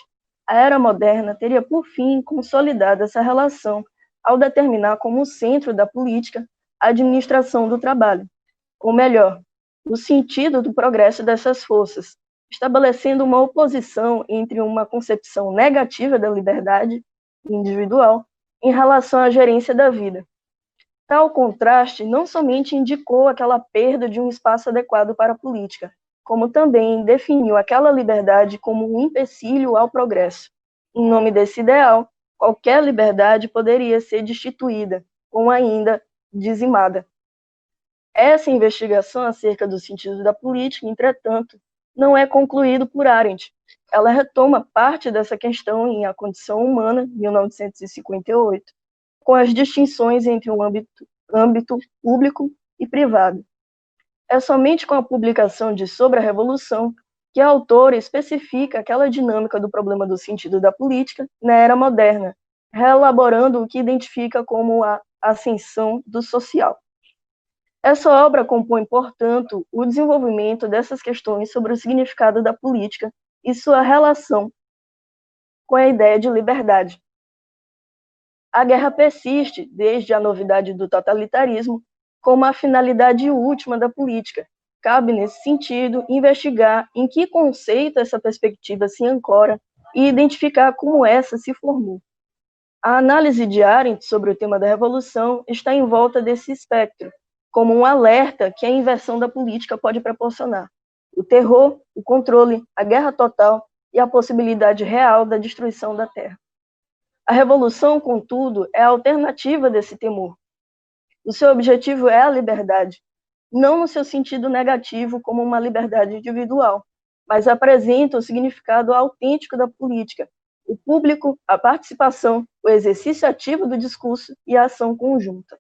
A era moderna teria, por fim, consolidado essa relação ao determinar como centro da política a administração do trabalho, ou melhor, o sentido do progresso dessas forças, estabelecendo uma oposição entre uma concepção negativa da liberdade individual em relação à gerência da vida. Tal contraste não somente indicou aquela perda de um espaço adequado para a política, como também definiu aquela liberdade como um empecilho ao progresso. Em nome desse ideal, qualquer liberdade poderia ser destituída, ou ainda dizimada. Essa investigação acerca do sentido da política, entretanto, não é concluída por Arendt. Ela retoma parte dessa questão em A Condição Humana, 1958, com as distinções entre o âmbito público e privado. É somente com a publicação de Sobre a Revolução que a autora especifica aquela dinâmica do problema do sentido da política na era moderna, reelaborando o que identifica como a ascensão do social. Essa obra compõe, portanto, o desenvolvimento dessas questões sobre o significado da política e sua relação com a ideia de liberdade. A guerra persiste, desde a novidade do totalitarismo, como a finalidade última da política. Cabe, nesse sentido, investigar em que conceito essa perspectiva se ancora e identificar como essa se formou. A análise de Arendt sobre o tema da revolução está em volta desse espectro, como um alerta que a inversão da política pode proporcionar: o terror, o controle, a guerra total e a possibilidade real da destruição da Terra. A revolução, contudo, é a alternativa desse temor. O seu objetivo é a liberdade, não no seu sentido negativo como uma liberdade individual, mas apresenta o significado autêntico da política, o público, a participação, o exercício ativo do discurso e a ação conjunta.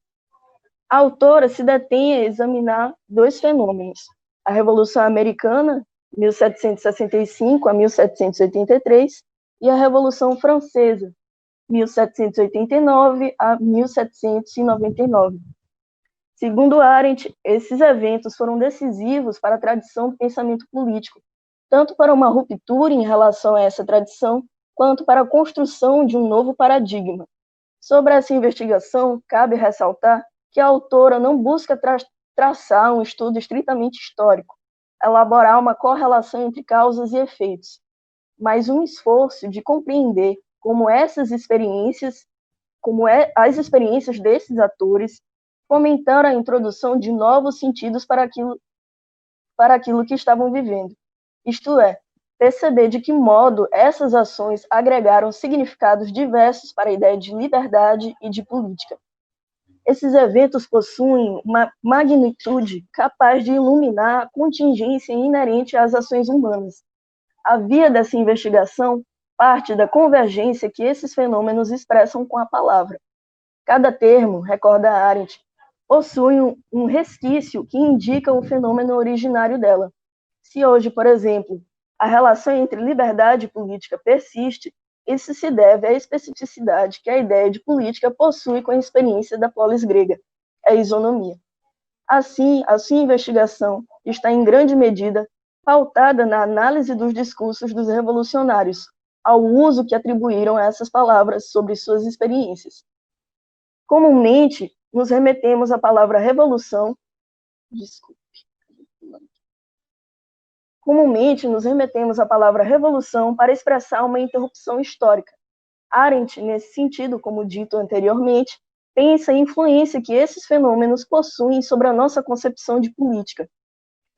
A autora se detém a examinar dois fenômenos: a Revolução Americana, 1765 a 1783, e a Revolução Francesa, 1789 a 1799. Segundo Arendt, esses eventos foram decisivos para a tradição do pensamento político, tanto para uma ruptura em relação a essa tradição, quanto para a construção de um novo paradigma. Sobre essa investigação, cabe ressaltar que a autora não busca traçar um estudo estritamente histórico, elaborar uma correlação entre causas e efeitos, mas um esforço de compreender como as experiências desses atores fomentaram a introdução de novos sentidos para aquilo que estavam vivendo. Isto é, perceber de que modo essas ações agregaram significados diversos para a ideia de liberdade e de política. Esses eventos possuem uma magnitude capaz de iluminar a contingência inerente às ações humanas. A via dessa investigação parte da convergência que esses fenômenos expressam com a palavra. Cada termo, recorda Arendt, possui um resquício que indica o fenômeno originário dela. Se hoje, por exemplo, a relação entre liberdade e política persiste, isso se deve à especificidade que a ideia de política possui com a experiência da polis grega, a isonomia. Assim, a sua investigação está em grande medida pautada na análise dos discursos dos revolucionários, ao uso que atribuíram a essas palavras sobre suas experiências. Comumente, nos remetemos à palavra revolução, para expressar uma interrupção histórica. Arendt, nesse sentido, como dito anteriormente, pensa a influência que esses fenômenos possuem sobre a nossa concepção de política.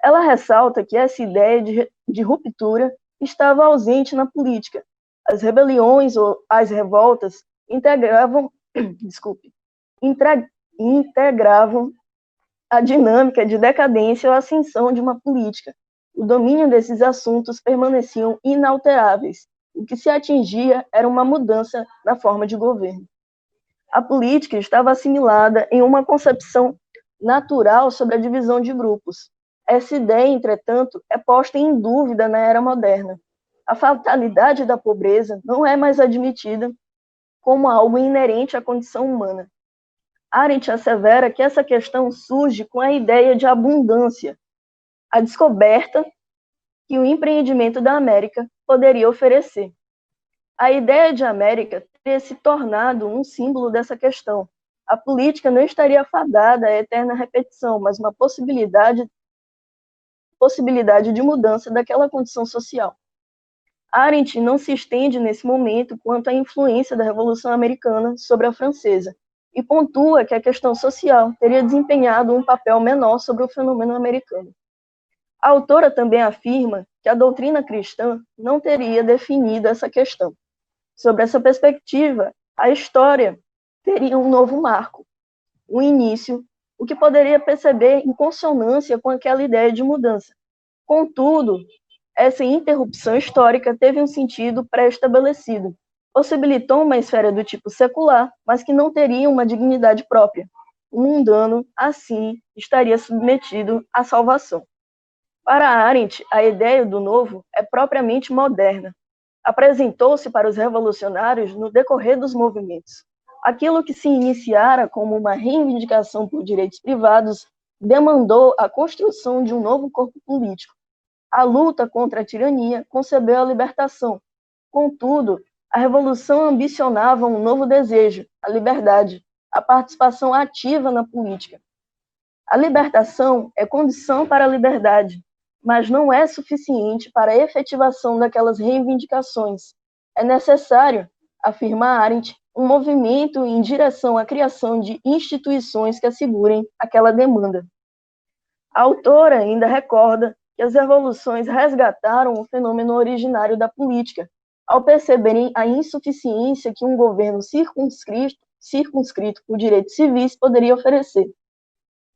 Ela ressalta que essa ideia de ruptura estava ausente na política. As rebeliões ou as revoltas integravam a dinâmica de decadência ou ascensão de uma política. O domínio desses assuntos permaneciam inalteráveis. O que se atingia era uma mudança na forma de governo. A política estava assimilada em uma concepção natural sobre a divisão de grupos. Essa ideia, entretanto, é posta em dúvida na era moderna. A fatalidade da pobreza não é mais admitida como algo inerente à condição humana. Arendt assevera que essa questão surge com a ideia de abundância, a descoberta que o empreendimento da América poderia oferecer. A ideia de América teria se tornado um símbolo dessa questão. A política não estaria fadada à eterna repetição, mas uma possibilidade de mudança daquela condição social. Arendt não se estende nesse momento quanto à influência da Revolução Americana sobre a francesa, e pontua que a questão social teria desempenhado um papel menor sobre o fenômeno americano. A autora também afirma que a doutrina cristã não teria definido essa questão. Sob essa perspectiva, a história teria um novo marco, um início, o que poderia perceber em consonância com aquela ideia de mudança. Contudo, essa interrupção histórica teve um sentido pré-estabelecido, possibilitou uma esfera do tipo secular, mas que não teria uma dignidade própria. O mundano, assim, estaria submetido à salvação. Para Arendt, a ideia do novo é propriamente moderna. Apresentou-se para os revolucionários no decorrer dos movimentos. Aquilo que se iniciara como uma reivindicação por direitos privados demandou a construção de um novo corpo político. A luta contra a tirania concebeu a libertação. Contudo, a revolução ambicionava um novo desejo, a liberdade, a participação ativa na política. A libertação é condição para a liberdade, mas não é suficiente para a efetivação daquelas reivindicações. É necessário, afirma Arendt, um movimento em direção à criação de instituições que assegurem aquela demanda. A autora ainda recorda que as revoluções resgataram o fenômeno originário da política, ao perceberem a insuficiência que um governo circunscrito por direitos civis poderia oferecer.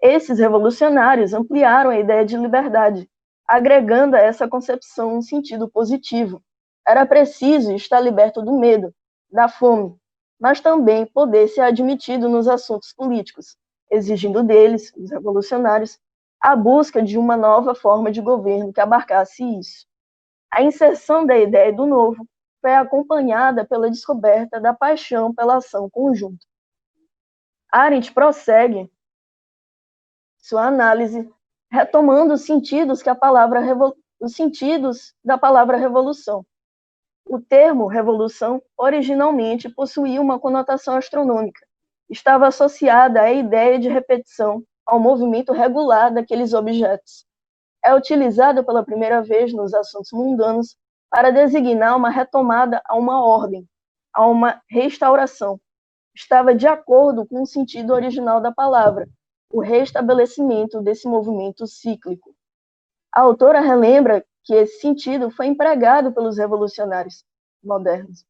Esses revolucionários ampliaram a ideia de liberdade, agregando a essa concepção um sentido positivo. Era preciso estar liberto do medo, da fome, mas também poder ser admitido nos assuntos políticos, exigindo deles, os revolucionários, a busca de uma nova forma de governo que abarcasse isso. A inserção da ideia do novo foi acompanhada pela descoberta da paixão pela ação conjunta. Arendt prossegue sua análise retomando os sentidos da palavra revolução. O termo revolução originalmente possuía uma conotação astronômica. Estava associada à ideia de repetição, ao movimento regular daqueles objetos. É utilizado pela primeira vez nos assuntos mundanos para designar uma retomada a uma ordem, a uma restauração. Estava de acordo com o sentido original da palavra, o restabelecimento desse movimento cíclico. A autora relembra que esse sentido foi empregado pelos revolucionários modernos.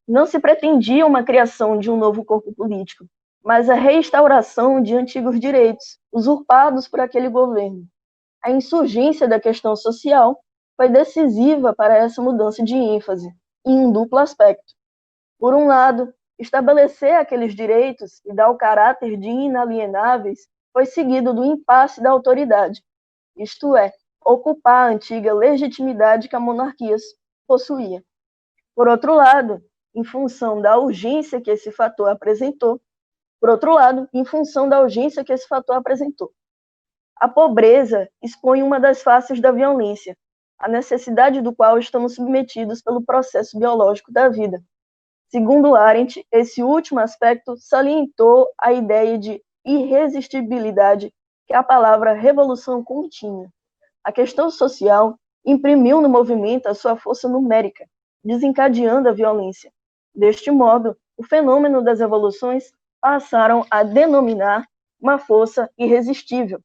Não se pretendia uma criação de um novo corpo político, mas a restauração de antigos direitos, usurpados por aquele governo. A insurgência da questão social foi decisiva para essa mudança de ênfase, em um duplo aspecto. Por um lado, estabelecer aqueles direitos e dar o caráter de inalienáveis foi seguido do impasse da autoridade, isto é, ocupar a antiga legitimidade que a monarquia possuía. Por outro lado, em função da urgência que esse fator apresentou, a pobreza expõe uma das faces da violência, a necessidade do qual estamos submetidos pelo processo biológico da vida. Segundo Arendt, esse último aspecto salientou a ideia de irresistibilidade que a palavra revolução continha. A questão social imprimiu no movimento a sua força numérica, desencadeando a violência. Deste modo, o fenômeno das revoluções passaram a denominar uma força irresistível,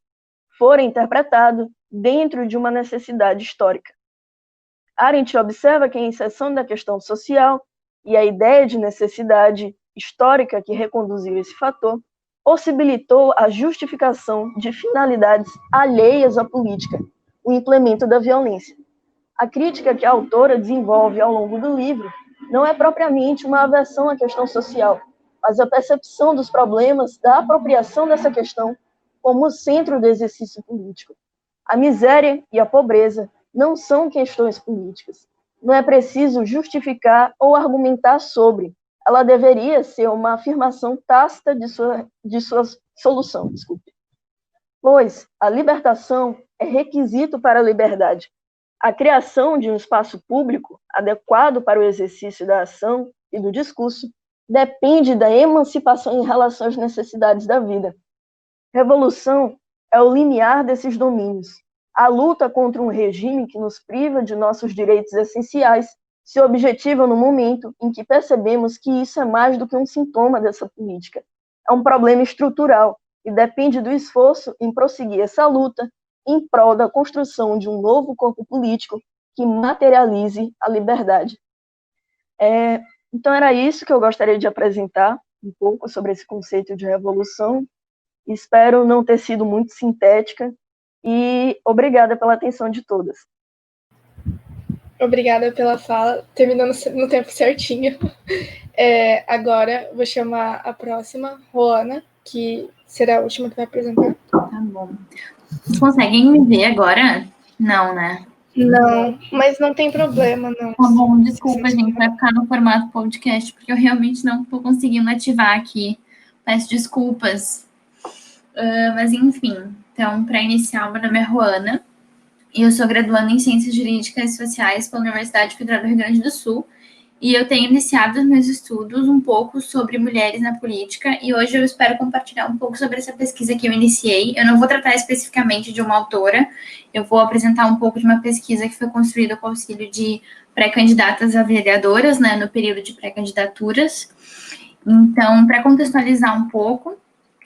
fora interpretado dentro de uma necessidade histórica. Arendt observa que a inserção da questão social e a ideia de necessidade histórica que reconduziu esse fator possibilitou a justificação de finalidades alheias à política, o implemento da violência. A crítica que a autora desenvolve ao longo do livro não é propriamente uma aversão à questão social, mas a percepção dos problemas da apropriação dessa questão como centro do exercício político. A miséria e a pobreza não são questões políticas. Não é preciso justificar ou argumentar sobre. Ela deveria ser uma afirmação tácita de sua solução. Pois a libertação é requisito para a liberdade. A criação de um espaço público adequado para o exercício da ação e do discurso depende da emancipação em relação às necessidades da vida. Revolução é o limiar desses domínios. A luta contra um regime que nos priva de nossos direitos essenciais se objetiva no momento em que percebemos que isso é mais do que um sintoma dessa política. É um problema estrutural e depende do esforço em prosseguir essa luta em prol da construção de um novo corpo político que materialize a liberdade. Então, era isso que eu gostaria de apresentar, um pouco sobre esse conceito de revolução. Espero não ter sido muito sintética e obrigada pela atenção de todas. Obrigada pela fala, terminando no tempo certinho. Agora, vou chamar a próxima, Roana, que será a última que vai apresentar. Tá bom. Vocês conseguem me ver agora? Não, né? Não, mas não tem problema, não. Tá bom, desculpa, gente, vai ficar no formato podcast, porque eu realmente não estou conseguindo ativar aqui. Peço desculpas. Mas, enfim, então, para iniciar, meu nome é Roana, e eu sou graduanda em Ciências Jurídicas e Sociais pela Universidade Federal do Rio Grande do Sul, e eu tenho iniciado os meus estudos um pouco sobre mulheres na política, e hoje eu espero compartilhar um pouco sobre essa pesquisa que eu iniciei. Eu não vou tratar especificamente de uma autora, eu vou apresentar um pouco de uma pesquisa que foi construída com auxílio de pré-candidatas a vereadoras, né, no período de pré-candidaturas. Então, para contextualizar um pouco,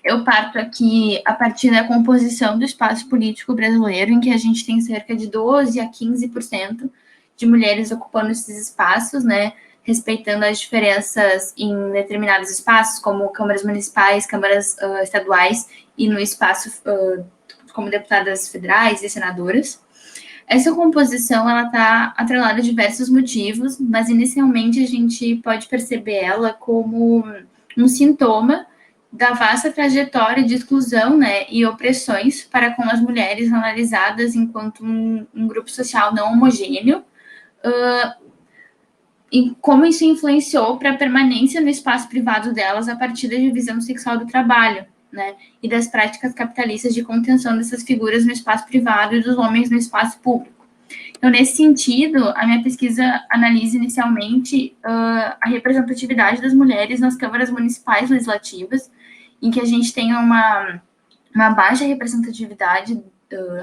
eu parto aqui a partir da composição do espaço político brasileiro, em que a gente tem cerca de 12% a 15% de mulheres ocupando esses espaços, né, respeitando as diferenças em determinados espaços, como câmaras municipais, câmaras estaduais, e no espaço como deputadas federais e senadoras. Essa composição, ela está atrelada a diversos motivos, mas inicialmente a gente pode perceber ela como um sintoma da vasta trajetória de exclusão, né, e opressões para com as mulheres analisadas enquanto um grupo social não homogêneo, e como isso influenciou para a permanência no espaço privado delas a partir da divisão sexual do trabalho, né, e das práticas capitalistas de contenção dessas figuras no espaço privado e dos homens no espaço público. Então, nesse sentido, a minha pesquisa analisa inicialmente a representatividade das mulheres nas câmaras municipais legislativas, em que a gente tem uma baixa representatividade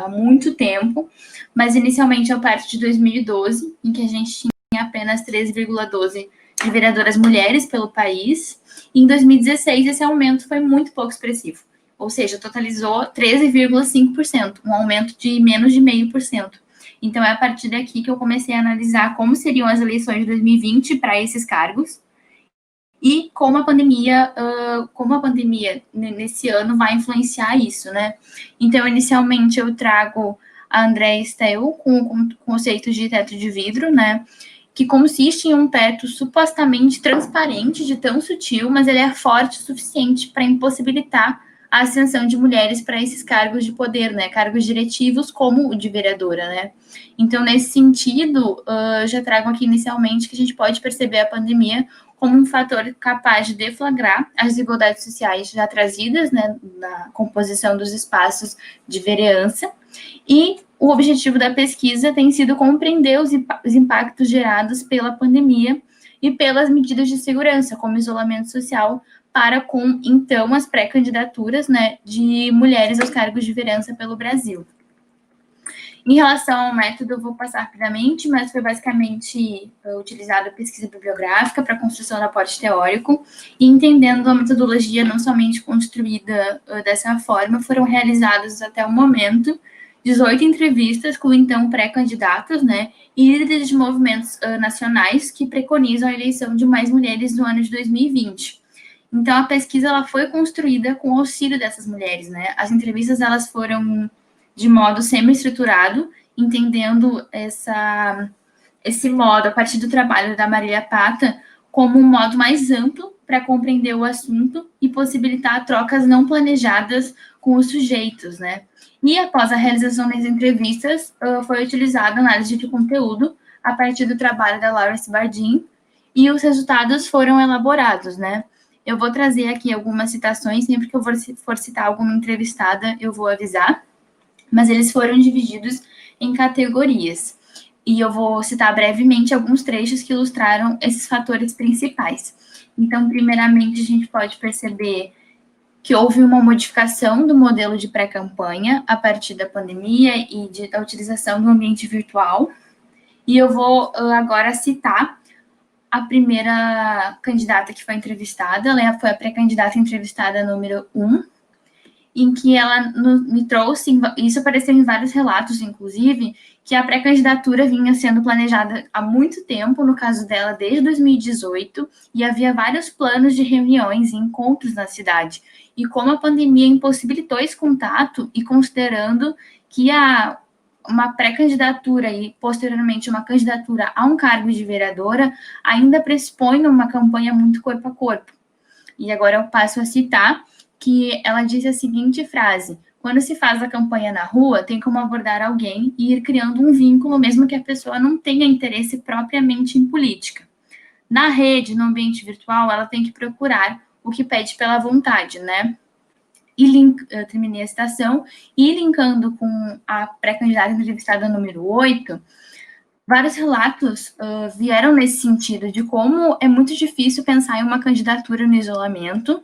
há muito tempo, mas inicialmente a partir de 2012, em que a gente tinha apenas 13,12% de vereadoras mulheres pelo país, e em 2016 esse aumento foi muito pouco expressivo, ou seja, totalizou 13,5%, um aumento de menos de 0,5%. Então, é a partir daqui que eu comecei a analisar como seriam as eleições de 2020 para esses cargos, e como a pandemia nesse ano vai influenciar isso, né? Então, inicialmente, eu trago a Andrea Stell, com o conceito de teto de vidro, né, que consiste em um teto supostamente transparente, de tão sutil, mas ele é forte o suficiente para impossibilitar a ascensão de mulheres para esses cargos de poder, né, cargos diretivos como o de vereadora, né. Então, nesse sentido, já trago aqui inicialmente que a gente pode perceber a pandemia como um fator capaz de deflagrar as desigualdades sociais já trazidas, né, na composição dos espaços de vereança, e o objetivo da pesquisa tem sido compreender os impactos gerados pela pandemia e pelas medidas de segurança, como isolamento social, para com, então, as pré-candidaturas, né, de mulheres aos cargos de vereança pelo Brasil. Em relação ao método, eu vou passar rapidamente, mas foi basicamente utilizada a pesquisa bibliográfica para a construção do aporte teórico, e entendendo a metodologia não somente construída dessa forma, foram realizadas até o momento 18 entrevistas com, então, pré-candidatos, né, e líderes de movimentos nacionais que preconizam a eleição de mais mulheres no ano de 2020. Então, a pesquisa ela foi construída com o auxílio dessas mulheres, né, as entrevistas elas foram de modo semi-estruturado, entendendo esse modo, a partir do trabalho da Marília Pata, como um modo mais amplo para compreender o assunto e possibilitar trocas não planejadas com os sujeitos, né? E após a realização das entrevistas, foi utilizada análise de conteúdo a partir do trabalho da Lawrence Bardin, e os resultados foram elaborados, né? Eu vou trazer aqui algumas citações, sempre que eu for citar alguma entrevistada, eu vou avisar, mas eles foram divididos em categorias. E eu vou citar brevemente alguns trechos que ilustraram esses fatores principais. Então, primeiramente, a gente pode perceber que houve uma modificação do modelo de pré-campanha a partir da pandemia e da utilização do ambiente virtual. E eu vou agora citar a primeira candidata que foi entrevistada, ela foi a pré-candidata entrevistada número 1, em que ela me trouxe, isso apareceu em vários relatos, inclusive, que a pré-candidatura vinha sendo planejada há muito tempo, no caso dela, desde 2018, e havia vários planos de reuniões e encontros na cidade. E como a pandemia impossibilitou esse contato, e considerando que uma pré-candidatura e, posteriormente, uma candidatura a um cargo de vereadora ainda pressupõe uma campanha muito corpo a corpo. E agora eu passo a citar que ela disse a seguinte frase: quando se faz a campanha na rua, tem como abordar alguém e ir criando um vínculo, mesmo que a pessoa não tenha interesse propriamente em política. Na rede, no ambiente virtual, ela tem que procurar o que pede pela vontade, né? E eu terminei a citação, e linkando com a pré-candidata entrevistada número 8, vários relatos vieram nesse sentido, de como é muito difícil pensar em uma candidatura no isolamento,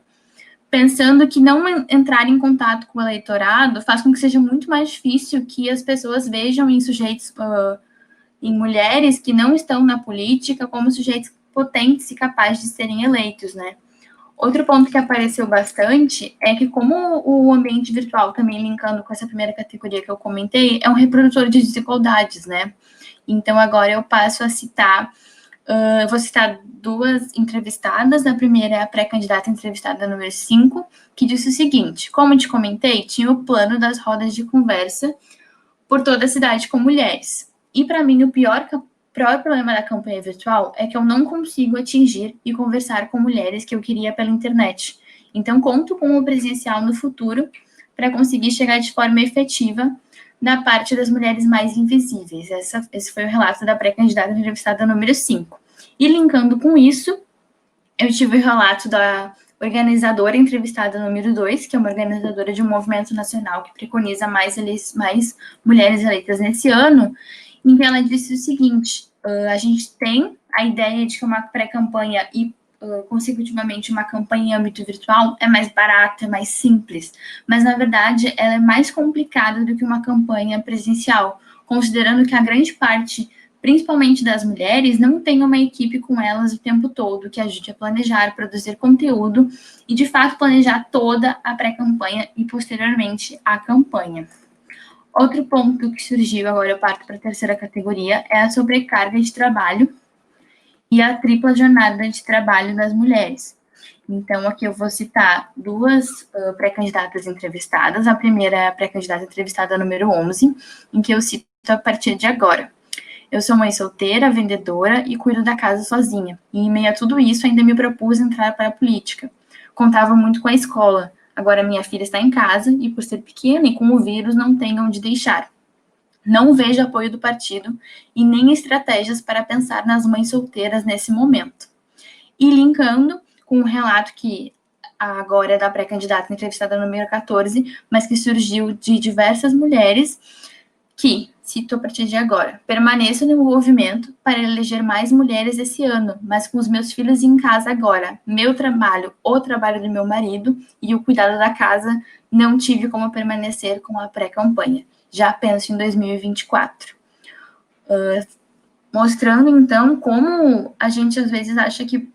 pensando que não entrar em contato com o eleitorado faz com que seja muito mais difícil que as pessoas vejam em sujeitos, em mulheres que não estão na política, como sujeitos potentes e capazes de serem eleitos, né? Outro ponto que apareceu bastante é que, como o ambiente virtual, também linkando com essa primeira categoria que eu comentei, é um reprodutor de desigualdades, né? Então, agora eu passo a citar, eu vou citar duas entrevistadas. A primeira é a pré-candidata entrevistada número 5, que disse o seguinte: como te comentei, tinha o plano das rodas de conversa por toda a cidade com mulheres. E, para mim, o pior problema da campanha virtual é que eu não consigo atingir e conversar com mulheres que eu queria pela internet. Então, conto com o presencial no futuro para conseguir chegar de forma efetiva na parte das mulheres mais invisíveis. Esse foi o relato da pré-candidata entrevistada número 5. E linkando com isso, eu tive o relato da organizadora entrevistada número 2, que é uma organizadora de um movimento nacional que preconiza mais mulheres eleitas nesse ano, em que ela disse o seguinte: a gente tem a ideia de que uma pré-campanha e, consecutivamente, uma campanha em âmbito virtual é mais barata, é mais simples, mas, na verdade, ela é mais complicada do que uma campanha presencial, considerando que a grande parte, principalmente das mulheres, não tem uma equipe com elas o tempo todo que ajude a planejar, produzir conteúdo e, de fato, planejar toda a pré-campanha e, posteriormente, a campanha. Outro ponto que surgiu, agora eu parto para a terceira categoria, é a sobrecarga de trabalho e a tripla jornada de trabalho das mulheres. Então, aqui eu vou citar duas pré-candidatas entrevistadas. A primeira é a pré-candidata entrevistada número 11, em que eu cito a partir de agora. Eu sou mãe solteira, vendedora e cuido da casa sozinha. E em meio a tudo isso, ainda me propus entrar para a política. Contava muito com a escola. Agora minha filha está em casa e, por ser pequena e com o vírus, não tem onde deixar. Não vejo apoio do partido e nem estratégias para pensar nas mães solteiras nesse momento. E linkando com um relato que agora é da pré-candidata entrevistada número 14, mas que surgiu de diversas mulheres que, cito a partir de agora, permaneço no movimento para eleger mais mulheres esse ano, mas com os meus filhos em casa agora, meu trabalho, o trabalho do meu marido e o cuidado da casa, não tive como permanecer com a pré-campanha. Já penso em 2024. Mostrando, então, como a gente às vezes acha que,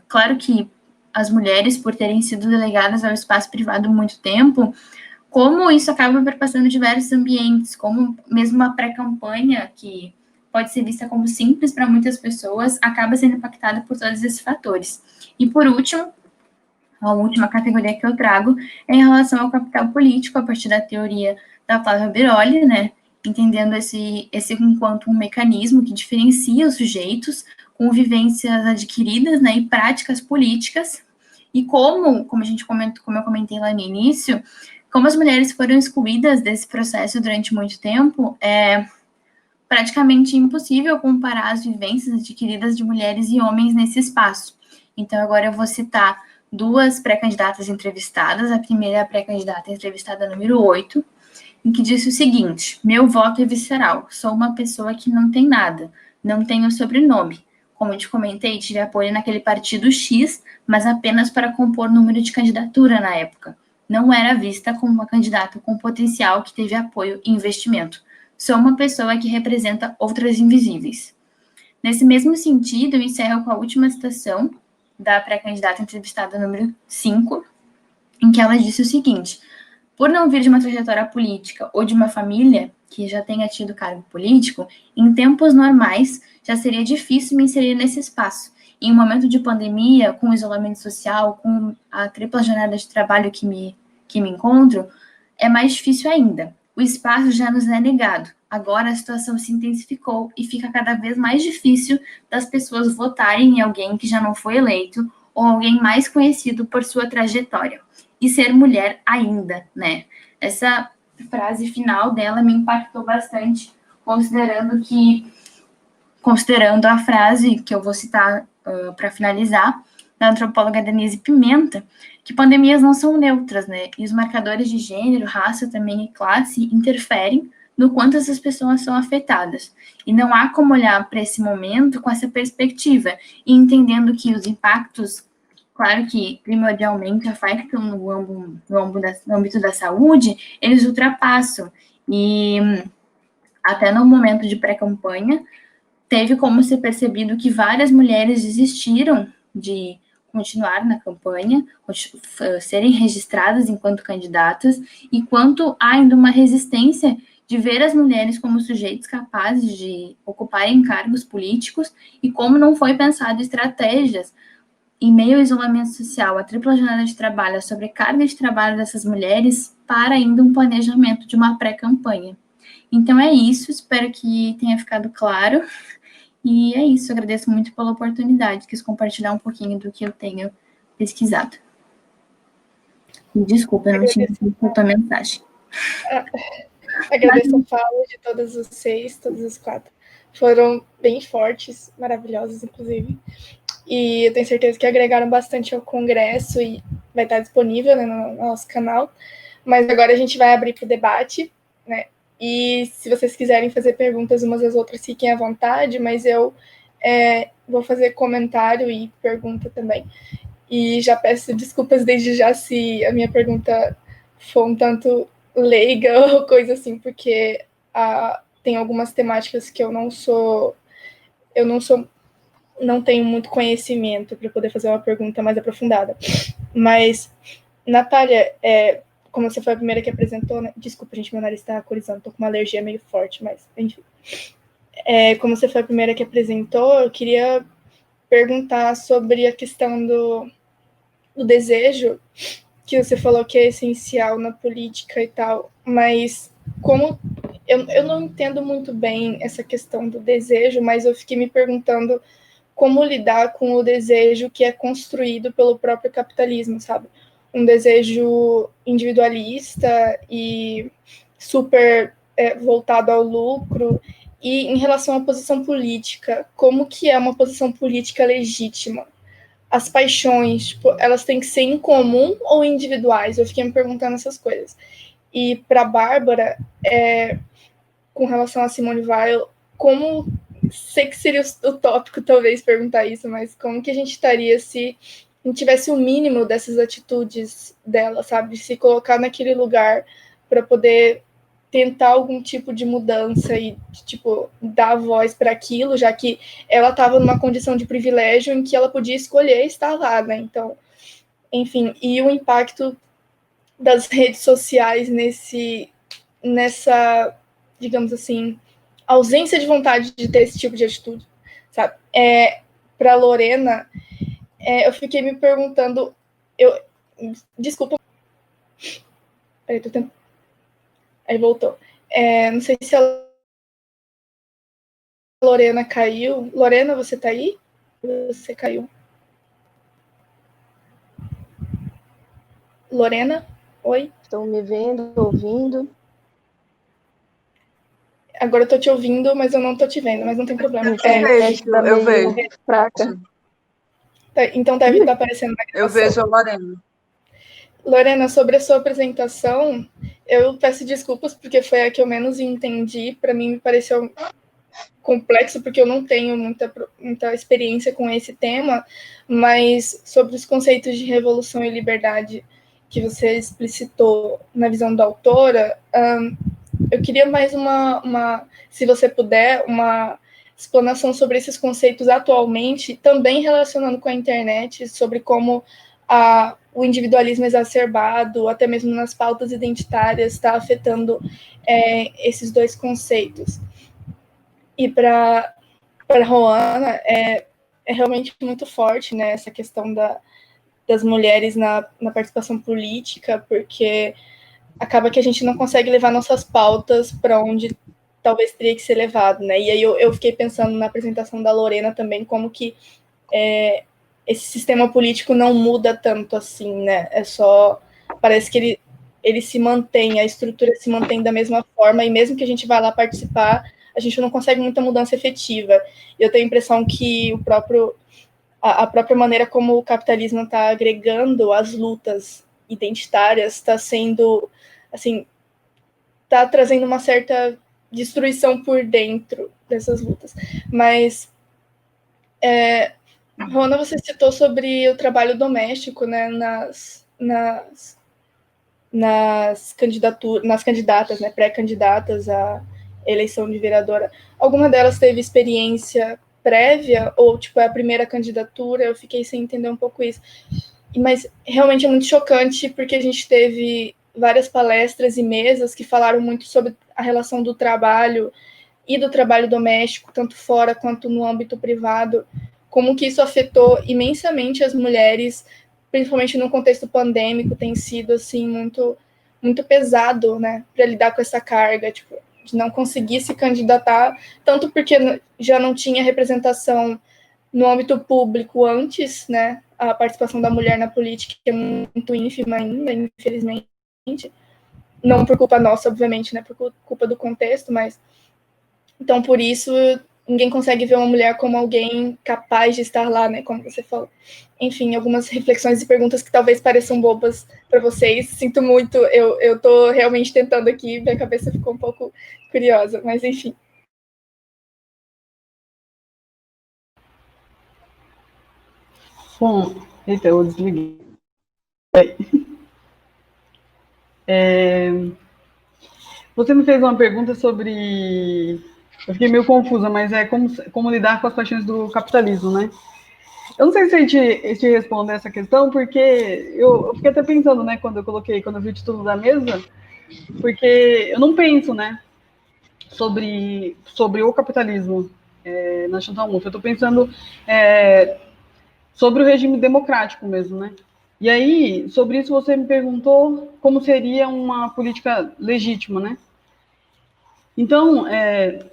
claro que as mulheres, por terem sido delegadas ao espaço privado muito tempo, como isso acaba perpassando diversos ambientes, como mesmo uma pré-campanha, que pode ser vista como simples para muitas pessoas, acaba sendo impactada por todos esses fatores. E, por último, a última categoria que eu trago é em relação ao capital político, a partir da teoria da Flávia Biroli, né, entendendo esse enquanto um mecanismo que diferencia os sujeitos com vivências adquiridas, né, e práticas políticas, e como a gente comentou, como eu comentei lá no início, como as mulheres foram excluídas desse processo durante muito tempo, é praticamente impossível comparar as vivências adquiridas de mulheres e homens nesse espaço. Então, agora eu vou citar duas pré-candidatas entrevistadas. A primeira é a pré-candidata entrevistada número 8, em que disse o seguinte: meu voto é visceral, sou uma pessoa que não tem nada, não tenho sobrenome. Como eu te comentei, tive apoio naquele partido X, mas apenas para compor número de candidatura na época. Não era vista como uma candidata com potencial que teve apoio e investimento. Sou uma pessoa que representa outras invisíveis. Nesse mesmo sentido, eu encerro com a última citação da pré-candidata entrevistada número 5, em que ela disse o seguinte: por não vir de uma trajetória política ou de uma família que já tenha tido cargo político, em tempos normais já seria difícil me inserir nesse espaço. Em um momento de pandemia, com o isolamento social, com a tripla jornada de trabalho que me encontro, é mais difícil ainda. O espaço já nos é negado. Agora a situação se intensificou e fica cada vez mais difícil das pessoas votarem em alguém que já não foi eleito ou alguém mais conhecido por sua trajetória. E ser mulher ainda, né? Essa frase final dela me impactou bastante, considerando a frase que eu vou citar para finalizar, da antropóloga Denise Pimenta, que pandemias não são neutras, né? E os marcadores de gênero, raça também e classe interferem no quanto essas pessoas são afetadas. E não há como olhar para esse momento com essa perspectiva e entendendo que os impactos, claro que primordialmente afetam no âmbito da saúde, eles ultrapassam. E até no momento de pré-campanha, teve como ser percebido que várias mulheres desistiram de continuar na campanha, serem registradas enquanto candidatas, e quanto há ainda uma resistência de ver as mulheres como sujeitos capazes de ocuparem cargos políticos, e como não foi pensado estratégias em meio ao isolamento social, a tripla jornada de trabalho, a sobrecarga de trabalho dessas mulheres, para ainda um planejamento de uma pré-campanha. Então é isso, espero que tenha ficado claro. E é isso, agradeço muito pela oportunidade, quis compartilhar um pouquinho do que eu tenho pesquisado. Desculpa, eu não tinha visto a tua mensagem. Agradeço a fala de todas os 6, todas as 4. Foram bem fortes, maravilhosas, inclusive. E eu tenho certeza que agregaram bastante ao congresso e vai estar disponível, né, no nosso canal. Mas agora a gente vai abrir para o debate, né? E se vocês quiserem fazer perguntas umas às outras, fiquem à vontade, mas eu vou fazer comentário e pergunta também. E já peço desculpas desde já se a minha pergunta for um tanto leiga ou coisa assim, porque tem algumas temáticas que eu não tenho muito conhecimento para poder fazer uma pergunta mais aprofundada. Mas, Natália, como você foi a primeira que apresentou, né? Desculpa, gente, meu nariz está corizando, estou com uma alergia meio forte, mas enfim. Como você foi a primeira que apresentou, eu queria perguntar sobre a questão do desejo, que você falou que é essencial na política e tal, mas como eu não entendo muito bem essa questão do desejo, mas eu fiquei me perguntando como lidar com o desejo que é construído pelo próprio capitalismo, sabe? Um desejo individualista e super voltado ao lucro. E em relação à posição política, como que é uma posição política legítima? As paixões, tipo, elas têm que ser em comum ou individuais? Eu fiquei me perguntando essas coisas. E para a Bárbara, com relação a Simone Weil, como, sei que seria utópico talvez perguntar isso, mas como que a gente estaria se a gente tivesse o mínimo dessas atitudes dela, sabe? Se colocar naquele lugar para poder tentar algum tipo de mudança e, tipo, dar voz para aquilo, já que ela estava numa condição de privilégio em que ela podia escolher estar lá, né? Então, enfim, e o impacto das redes sociais nessa, digamos assim, ausência de vontade de ter esse tipo de atitude, sabe? Para Lorena, eu fiquei me perguntando, desculpa, peraí, tô tentando, aí voltou. Não sei se a Lorena caiu. Lorena, você tá aí? Você caiu. Lorena, oi? Estão me vendo, ouvindo? Agora eu tô te ouvindo, mas eu não tô te vendo, mas não tem problema. Eu vejo. Fraca. Então deve estar aparecendo na gravação. Eu vejo a Lorena. Lorena, sobre a sua apresentação, eu peço desculpas porque foi a que eu menos entendi. Para mim, me pareceu complexo, porque eu não tenho muita experiência com esse tema, mas sobre os conceitos de revolução e liberdade que você explicitou na visão da autora, eu queria mais se você puder, uma explanação sobre esses conceitos atualmente, também relacionando com a internet, sobre como o individualismo exacerbado, até mesmo nas pautas identitárias, está afetando esses dois conceitos. E para Roana, é realmente muito forte, né, essa questão das mulheres na participação política, porque acaba que a gente não consegue levar nossas pautas para onde talvez teria que ser levado, né? E aí eu fiquei pensando na apresentação da Lorena também, como que esse sistema político não muda tanto assim, né? Parece que ele se mantém, a estrutura se mantém da mesma forma, e mesmo que a gente vá lá participar, a gente não consegue muita mudança efetiva. E eu tenho a impressão que a própria maneira como o capitalismo está agregando as lutas identitárias está sendo, assim, está trazendo uma certa destruição por dentro dessas lutas. Mas, Rona, você citou sobre o trabalho doméstico, né, nas candidatas, né, pré-candidatas à eleição de vereadora. Alguma delas teve experiência prévia ou, tipo, é a primeira candidatura? Eu fiquei sem entender um pouco isso. Mas realmente é muito chocante, porque a gente teve várias palestras e mesas que falaram muito sobre a relação do trabalho e do trabalho doméstico, tanto fora quanto no âmbito privado, como que isso afetou imensamente as mulheres, principalmente no contexto pandêmico, tem sido assim muito muito pesado, né, para lidar com essa carga, tipo, de não conseguir se candidatar, tanto porque já não tinha representação no âmbito público antes, né, a participação da mulher na política é muito ínfima ainda, infelizmente, não por culpa nossa, obviamente, né, por culpa do contexto, mas então por isso ninguém consegue ver uma mulher como alguém capaz de estar lá, né, como você falou. Enfim, algumas reflexões e perguntas que talvez pareçam bobas para vocês. Sinto muito, eu tô realmente tentando aqui, minha cabeça ficou um pouco curiosa, mas enfim. Bom, eita, eu desliguei. Você me fez uma pergunta sobre... Eu fiquei meio confusa, mas é como lidar com as paixões do capitalismo, né? Eu não sei se a gente te responder essa questão, porque eu fiquei até pensando, né, quando eu vi o título da mesa, porque eu não penso, né, sobre o capitalismo na Chantal Mouffe. Eu estou pensando sobre o regime democrático mesmo, né? E aí, sobre isso, você me perguntou como seria uma política legítima, né? Então,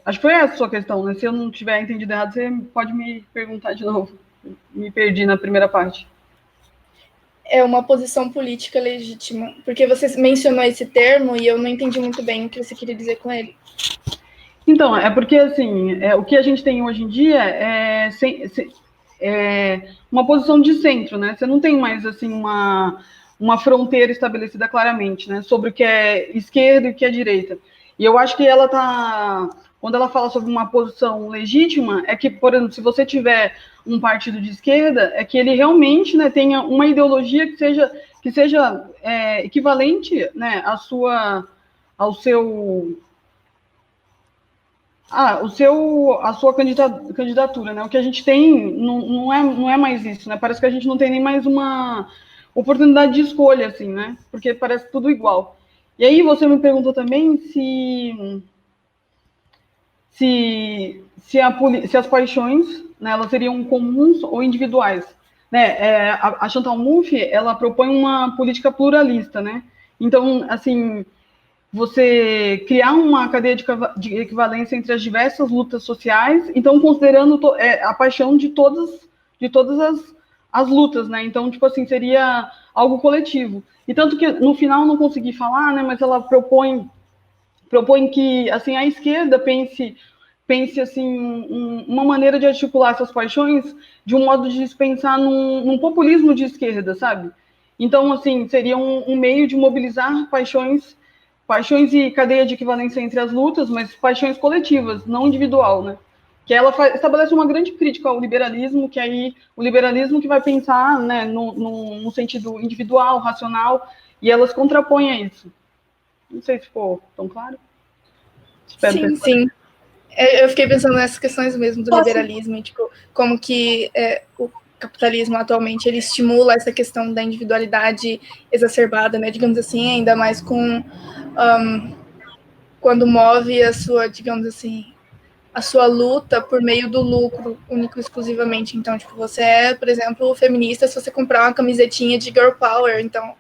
acho que foi essa a sua questão, né? Se eu não tiver entendido errado, você pode me perguntar de novo. Me perdi na primeira parte. É uma posição política legítima, porque você mencionou esse termo e eu não entendi muito bem o que você queria dizer com ele. Então, é porque, assim, o que a gente tem hoje em dia é uma posição de centro, né? Você não tem mais, assim, uma fronteira estabelecida claramente, né? Sobre o que é esquerda e o que é direita. E eu acho que ela tá... Quando ela fala sobre uma posição legítima, é que, por exemplo, se você tiver um partido de esquerda, é que ele realmente, né, tenha uma ideologia que seja equivalente, né, ao seu... a sua candidatura, né? O que a gente tem não é mais isso, né? Parece que a gente não tem nem mais uma oportunidade de escolha, assim, né? Porque parece tudo igual. E aí você me perguntou também se as paixões, né, elas seriam comuns ou individuais, né? A Chantal Mouffe, ela propõe uma política pluralista, né? Então, assim, você criar uma cadeia de equivalência entre as diversas lutas sociais, então considerando a paixão de todas as lutas, né? Então, tipo assim, seria algo coletivo. E tanto que no final não consegui falar, né? Mas ela propõe que assim a esquerda pense assim uma maneira de articular essas paixões de um modo de se pensar num populismo de esquerda, sabe? Então, assim, seria um meio de mobilizar paixões e cadeia de equivalência entre as lutas, mas paixões coletivas, não individual, né? Que ela estabelece uma grande crítica ao liberalismo, que aí o liberalismo que vai pensar, né, no sentido individual, racional, e elas contrapõem a isso. Não sei se ficou tão claro. Espero sim. Eu fiquei pensando nessas questões mesmo do liberalismo, e, tipo, como que o capitalismo atualmente ele estimula essa questão da individualidade exacerbada, né? Digamos assim, ainda mais com quando move a sua, digamos assim, a sua luta por meio do lucro, único e exclusivamente. Então, tipo, você é, por exemplo, feminista se você comprar uma camisetinha de Girl Power. Então,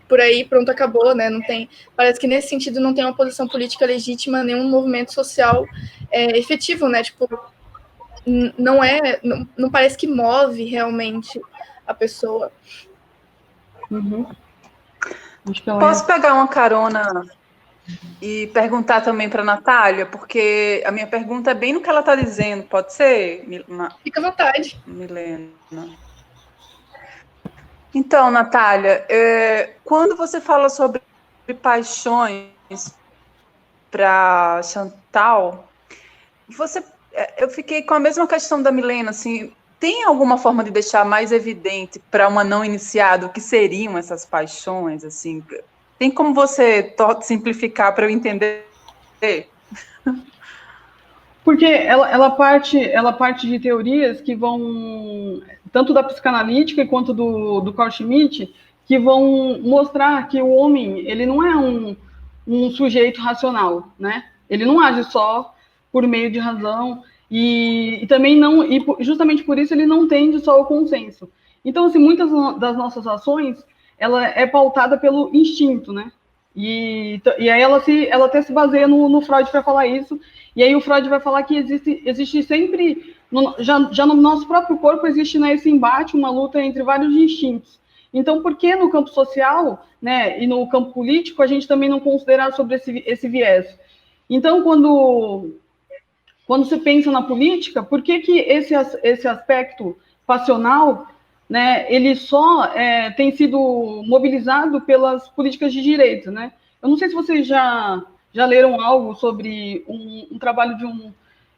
por aí, pronto, acabou, né? Não tem, parece que nesse sentido não tem uma posição política legítima, nenhum movimento social efetivo, né? Tipo, não parece que move realmente a pessoa. Uhum. Posso pegar uma carona e perguntar também para a Natália, porque a minha pergunta é bem no que ela está dizendo, pode ser? Fica à vontade. Milena. Então, Natália, quando você fala sobre paixões para Chantal, eu fiquei com a mesma questão da Milena, assim, tem alguma forma de deixar mais evidente para uma não iniciada o que seriam essas paixões, assim? Tem como você simplificar para eu entender? Porque ela parte de teorias que vão, tanto da psicanalítica quanto do Carl Schmitt, que vão mostrar que o homem, ele não é um sujeito racional, né? Ele não age só por meio de razão e também não, e justamente por isso ele não tende só ao consenso. Então, assim, muitas das nossas ações, ela é pautada pelo instinto, né? E aí ela até se baseia no Freud para falar isso. E aí o Freud vai falar que existe sempre, já no nosso próprio corpo, existe, né, esse embate, uma luta entre vários instintos. Então, por que no campo social, né, e no campo político, a gente também não considerar sobre esse viés? Então, quando se pensa na política, por que esse aspecto passional, né, ele só tem sido mobilizado pelas políticas de direita, né? Eu não sei se vocês já leram algo sobre um trabalho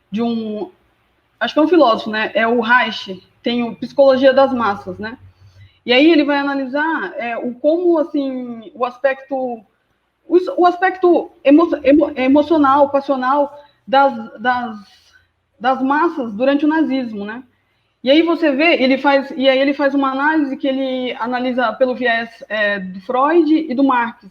de um acho que é um filósofo, né? É o Reich, tem o Psicologia das Massas, né? E aí ele vai analisar como assim o aspecto emocional, passional das massas durante o nazismo, né? E aí você vê, ele faz uma análise que ele analisa pelo viés do Freud e do Marx.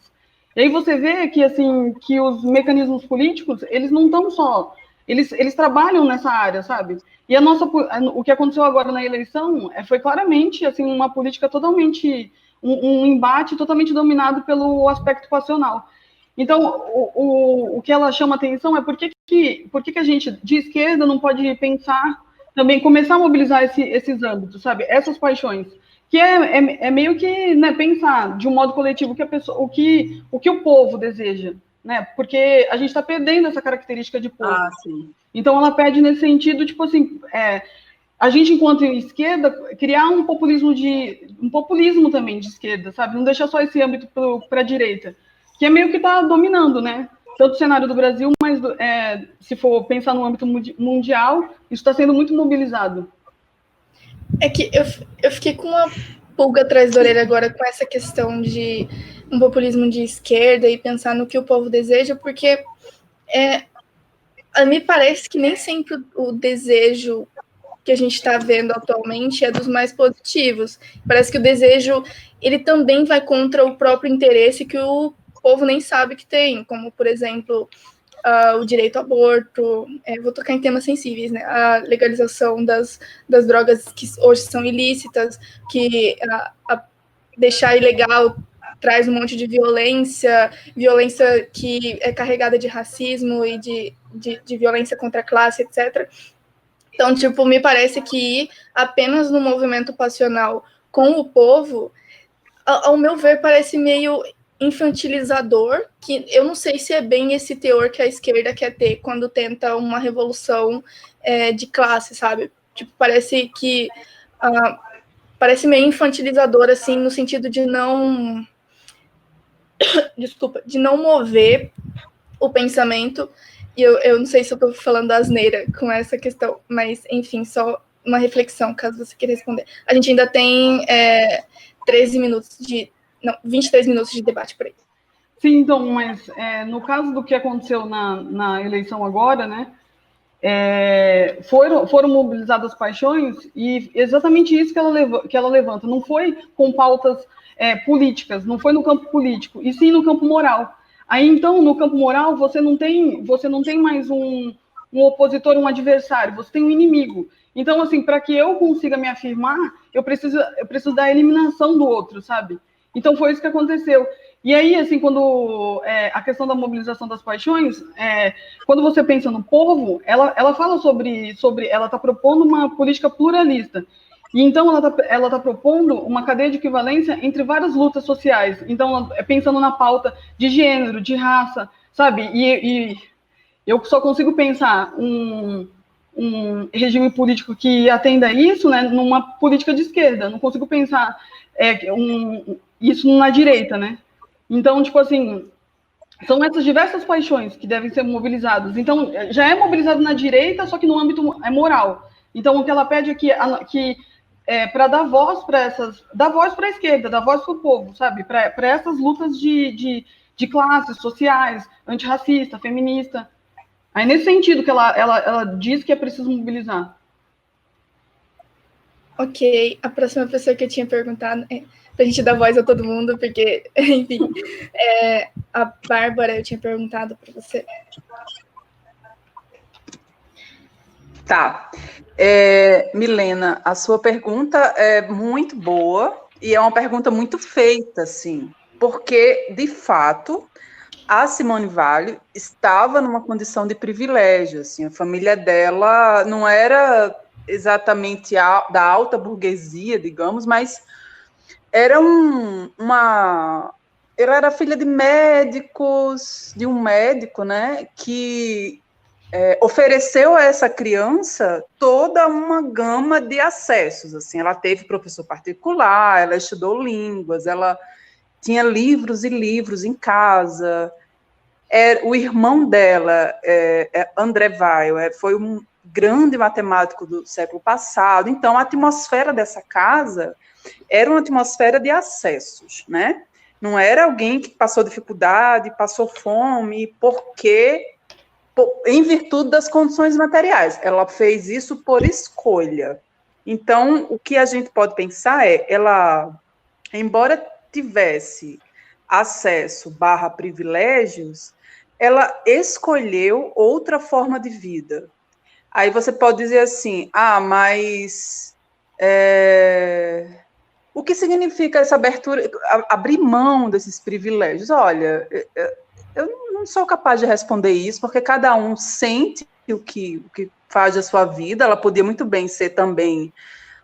E aí você vê que assim que os mecanismos políticos eles não estão só eles trabalham nessa área, sabe? E o que aconteceu agora na eleição foi claramente assim, uma política totalmente, um embate totalmente dominado pelo aspecto passional. Então, o que ela chama atenção é por que a gente, de esquerda, não pode pensar, também começar a mobilizar esses âmbitos, sabe? Essas paixões. Que é meio que, né, pensar de um modo coletivo o que o povo deseja, né? Porque a gente está perdendo essa característica de povo. Sim. Então, ela pede nesse sentido, tipo assim, a gente, enquanto esquerda, criar um populismo também de esquerda, sabe? Não deixar só esse âmbito para a direita, que é meio que está dominando, né? Tanto o cenário do Brasil, mas se for pensar no âmbito mundial, isso está sendo muito mobilizado. É que eu fiquei com uma pulga atrás da orelha agora com essa questão de um populismo de esquerda e pensar no que o povo deseja, porque me parece que nem sempre o desejo que a gente está vendo atualmente é dos mais positivos. Parece que o desejo, ele também vai contra o próprio interesse que o povo nem sabe que tem, como, por exemplo, o direito ao aborto, vou tocar em temas sensíveis, né? A legalização das drogas que hoje são ilícitas, que deixar ilegal traz um monte de violência que é carregada de racismo e de violência contra a classe, etc. Então, tipo, me parece que ir apenas no movimento passional com o povo, ao meu ver, parece meio infantilizador, que eu não sei se é bem esse teor que a esquerda quer ter quando tenta uma revolução de classe, sabe? Tipo, parece que parece meio infantilizador, assim, no sentido de não de não mover o pensamento. E eu não sei se eu estou falando asneira com essa questão, mas, enfim, só uma reflexão, caso você queira responder. A gente ainda tem 23 minutos de debate por aí. Sim, então, mas no caso do que aconteceu na eleição agora, né, foram mobilizadas paixões e exatamente isso que ela levanta. Não foi com pautas políticas, não foi no campo político, e sim no campo moral. Aí, então, no campo moral, você não tem mais um opositor, um adversário, você tem um inimigo. Então, assim, para que eu consiga me afirmar, eu preciso da eliminação do outro, sabe? Então, foi isso que aconteceu. E aí, assim, quando a questão da mobilização das paixões, quando você pensa no povo, ela fala sobre ela está propondo uma política pluralista. E então ela tá propondo uma cadeia de equivalência entre várias lutas sociais. Então, pensando na pauta de gênero, de raça, sabe? E eu só consigo pensar um regime político que atenda a isso, né, numa política de esquerda. Não consigo pensar isso na direita, né? Então, tipo assim, são essas diversas paixões que devem ser mobilizadas. Então, já é mobilizado na direita, só que no âmbito moral. Então, o que ela pede é que para dar voz para a esquerda, dar voz para o povo, sabe? Para essas lutas de classes sociais, antirracista, feminista. Aí, nesse sentido que ela diz que é preciso mobilizar. Ok, a próxima pessoa que eu tinha perguntado para a gente dar voz a todo mundo, porque, enfim, a Bárbara, eu tinha perguntado para você. Tá. Milena, a sua pergunta é muito boa e é uma pergunta muito feita, assim, porque, de fato, a Simone Weil estava numa condição de privilégio, assim, a família dela não era exatamente da alta burguesia, digamos, mas era ela era filha de médicos, de um médico, né, que ofereceu a essa criança toda uma gama de acessos, assim, ela teve professor particular, ela estudou línguas, ela tinha livros e livros em casa. O irmão dela, André Weil, foi um grande matemático do século passado. Então, a atmosfera dessa casa era uma atmosfera de acessos, né? Não era alguém que passou dificuldade, passou fome, em virtude das condições materiais. Ela fez isso por escolha. Então, o que a gente pode pensar ela, embora tivesse acesso / privilégios, ela escolheu outra forma de vida. Aí você pode dizer assim, mas o que significa essa abertura, abrir mão desses privilégios? Olha, eu não sou capaz de responder isso, porque cada um sente o que faz a sua vida. Ela podia muito bem ser também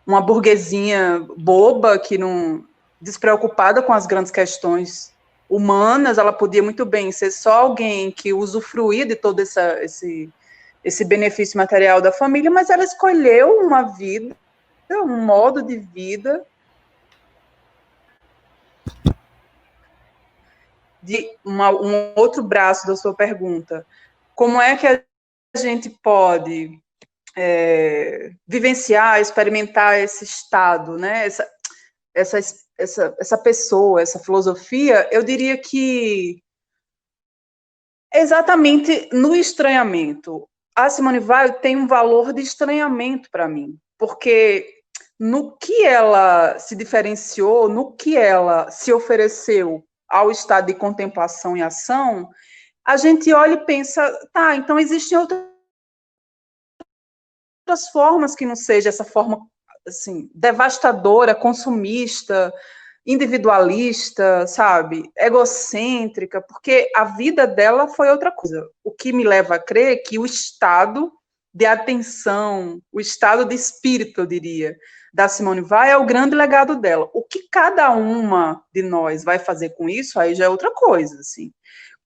uma burguesinha boba, que não despreocupada com as grandes questões humanas. Ela podia muito bem ser só alguém que usufruía de todo esse benefício material da família, mas ela escolheu uma vida, um modo de vida de um outro braço da sua pergunta. Como é que a gente pode vivenciar, experimentar esse estado, né? Essa pessoa, essa filosofia? Eu diria que exatamente no estranhamento. A Simone Weil tem um valor de estranhamento para mim, porque no que ela se diferenciou, no que ela se ofereceu ao estado de contemplação e ação, a gente olha e pensa, tá, então existem outras formas que não seja essa forma assim, devastadora, consumista, individualista, sabe, egocêntrica, porque a vida dela foi outra coisa. O que me leva a crer que o estado de atenção, o estado de espírito, eu diria, da Simone Weil é o grande legado dela. O que cada uma de nós vai fazer com isso, aí já é outra coisa, assim.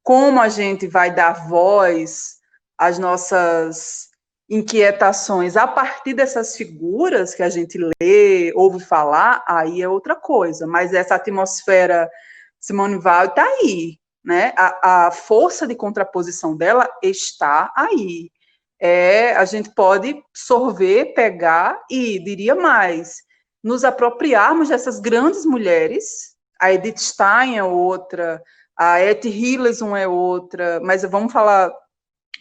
Como a gente vai dar voz às nossas inquietações a partir dessas figuras que a gente lê, ouve falar, aí é outra coisa. Mas essa atmosfera Simone Weil está aí, né? A força de contraposição dela está aí. A gente pode sorver, pegar e, diria mais, nos apropriarmos dessas grandes mulheres. A Edith Stein é outra, a Etty Hillesum é outra, mas vamos falar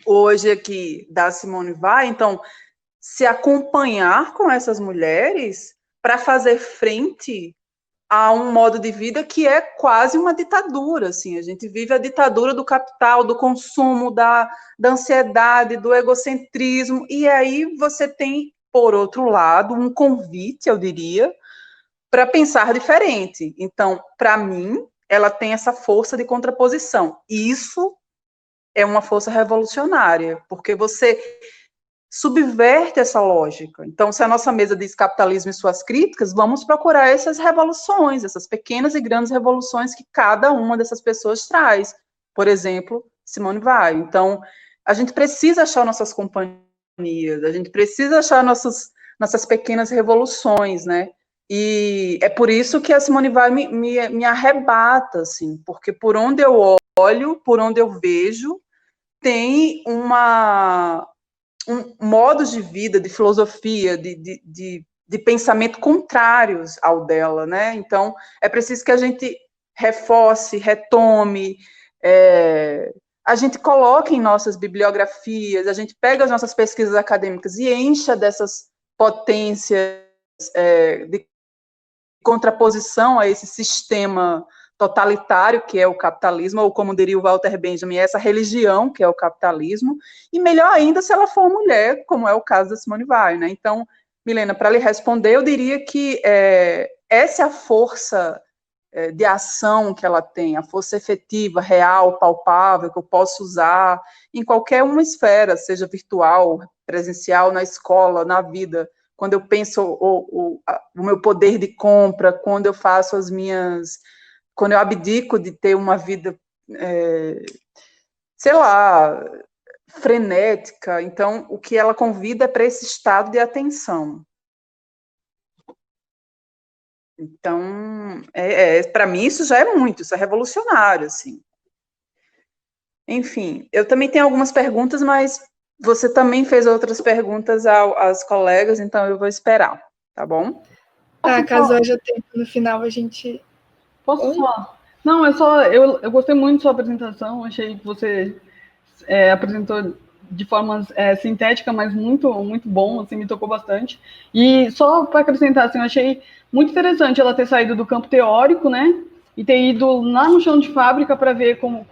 hoje aqui da Simone Weil. Então, se acompanhar com essas mulheres para fazer frente a um modo de vida que é quase uma ditadura, assim. A gente vive a ditadura do capital, do consumo, da ansiedade, do egocentrismo, e aí você tem, por outro lado, um convite, eu diria, para pensar diferente. Então, para mim, ela tem essa força de contraposição. Isso é uma força revolucionária, porque você subverte essa lógica. Então, se a nossa mesa diz capitalismo e suas críticas, vamos procurar essas revoluções, essas pequenas e grandes revoluções que cada uma dessas pessoas traz. Por exemplo, Simone Weil. Então, a gente precisa achar nossas companhias, a gente precisa achar nossas pequenas revoluções, né? E é por isso que a Simone Weil me arrebata, assim, porque por onde eu olho, por onde eu vejo, tem modos de vida, de filosofia, de pensamento contrários ao dela, né? Então, é preciso que a gente reforce, retome, a gente coloque em nossas bibliografias, a gente pega as nossas pesquisas acadêmicas e encha dessas potências de contraposição a esse sistema totalitário, que é o capitalismo, ou como diria o Walter Benjamin, essa religião, que é o capitalismo, e melhor ainda se ela for mulher, como é o caso da Simone Weil, né? Então, Milena, para lhe responder, eu diria que essa é a força de ação que ela tem, a força efetiva, real, palpável, que eu posso usar em qualquer uma esfera, seja virtual, presencial, na escola, na vida. Quando eu penso o meu poder de compra, quando eu faço quando eu abdico de ter uma vida, sei lá, frenética. Então, o que ela convida é para esse estado de atenção. Então, para mim, isso já é muito, isso é revolucionário, assim. Enfim, eu também tenho algumas perguntas, mas você também fez outras perguntas aos colegas, então eu vou esperar, tá bom? Tá, caso haja tempo no final, a gente... Posso falar? Não, eu gostei muito da sua apresentação, achei que você apresentou de forma sintética, mas muito, muito bom, assim, me tocou bastante. E só para acrescentar, assim, eu achei muito interessante ela ter saído do campo teórico, né, e ter ido lá no chão de fábrica para ver como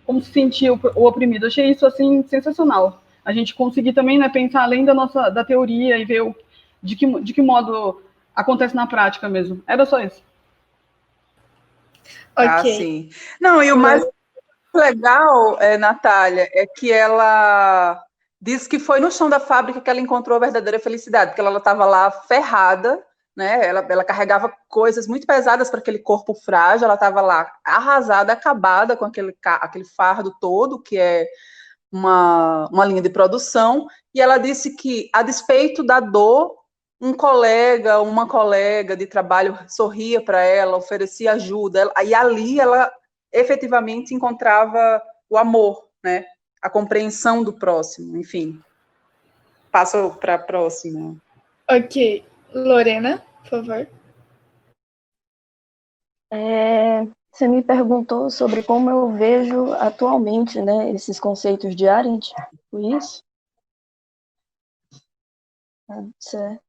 como se sentir o oprimido. Achei isso, assim, sensacional. A gente conseguir também, né, pensar além da teoria e ver de que modo acontece na prática mesmo. Era só isso. Ah, Ok. sim. Não, e o mais legal, Natália, é que ela diz que foi no chão da fábrica que ela encontrou a verdadeira felicidade, porque ela estava lá ferrada, né? Ela carregava coisas muito pesadas para aquele corpo frágil, ela estava lá arrasada, acabada com aquele fardo todo, que é uma linha de produção, e ela disse que, a despeito da dor, uma colega de trabalho sorria para ela, oferecia ajuda, e ali ela efetivamente encontrava o amor, né? A compreensão do próximo, enfim. Passo para a próxima. Ok. Lorena, por favor. Você me perguntou sobre como eu vejo atualmente, né, esses conceitos de Arendt, foi isso? Certo.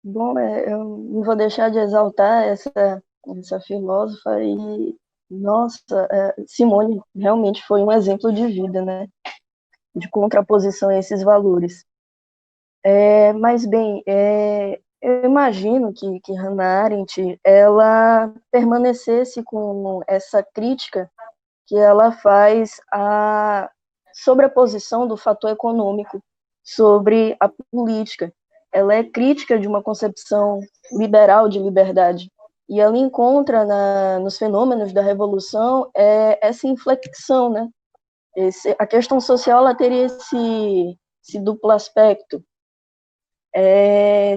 Bom, eu não vou deixar de exaltar essa filósofa e, nossa, Simone realmente foi um exemplo de vida, né, de contraposição a esses valores. Mas, bem, eu imagino que Hannah Arendt, ela permanecesse com essa crítica que ela faz a sobreposição do fator econômico sobre a política. Ela é crítica de uma concepção liberal de liberdade, e ela encontra nos fenômenos da revolução essa inflexão, né? A questão social ela teria esse duplo aspecto.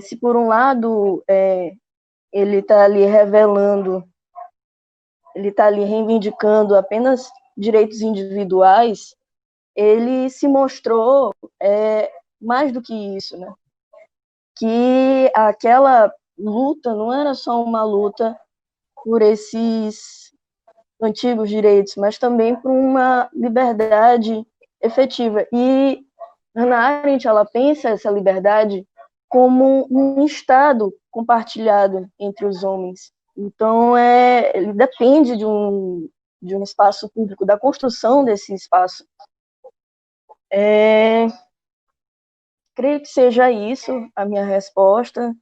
Se por um lado ele está ali ele está ali reivindicando apenas direitos individuais, ele se mostrou mais do que isso, né? Que aquela luta não era só uma luta por esses antigos direitos, mas também por uma liberdade efetiva. E Hannah Arendt, ela pensa essa liberdade como um estado compartilhado entre os homens. Então, ele depende de um espaço público, da construção desse espaço. Creio que seja isso a minha resposta.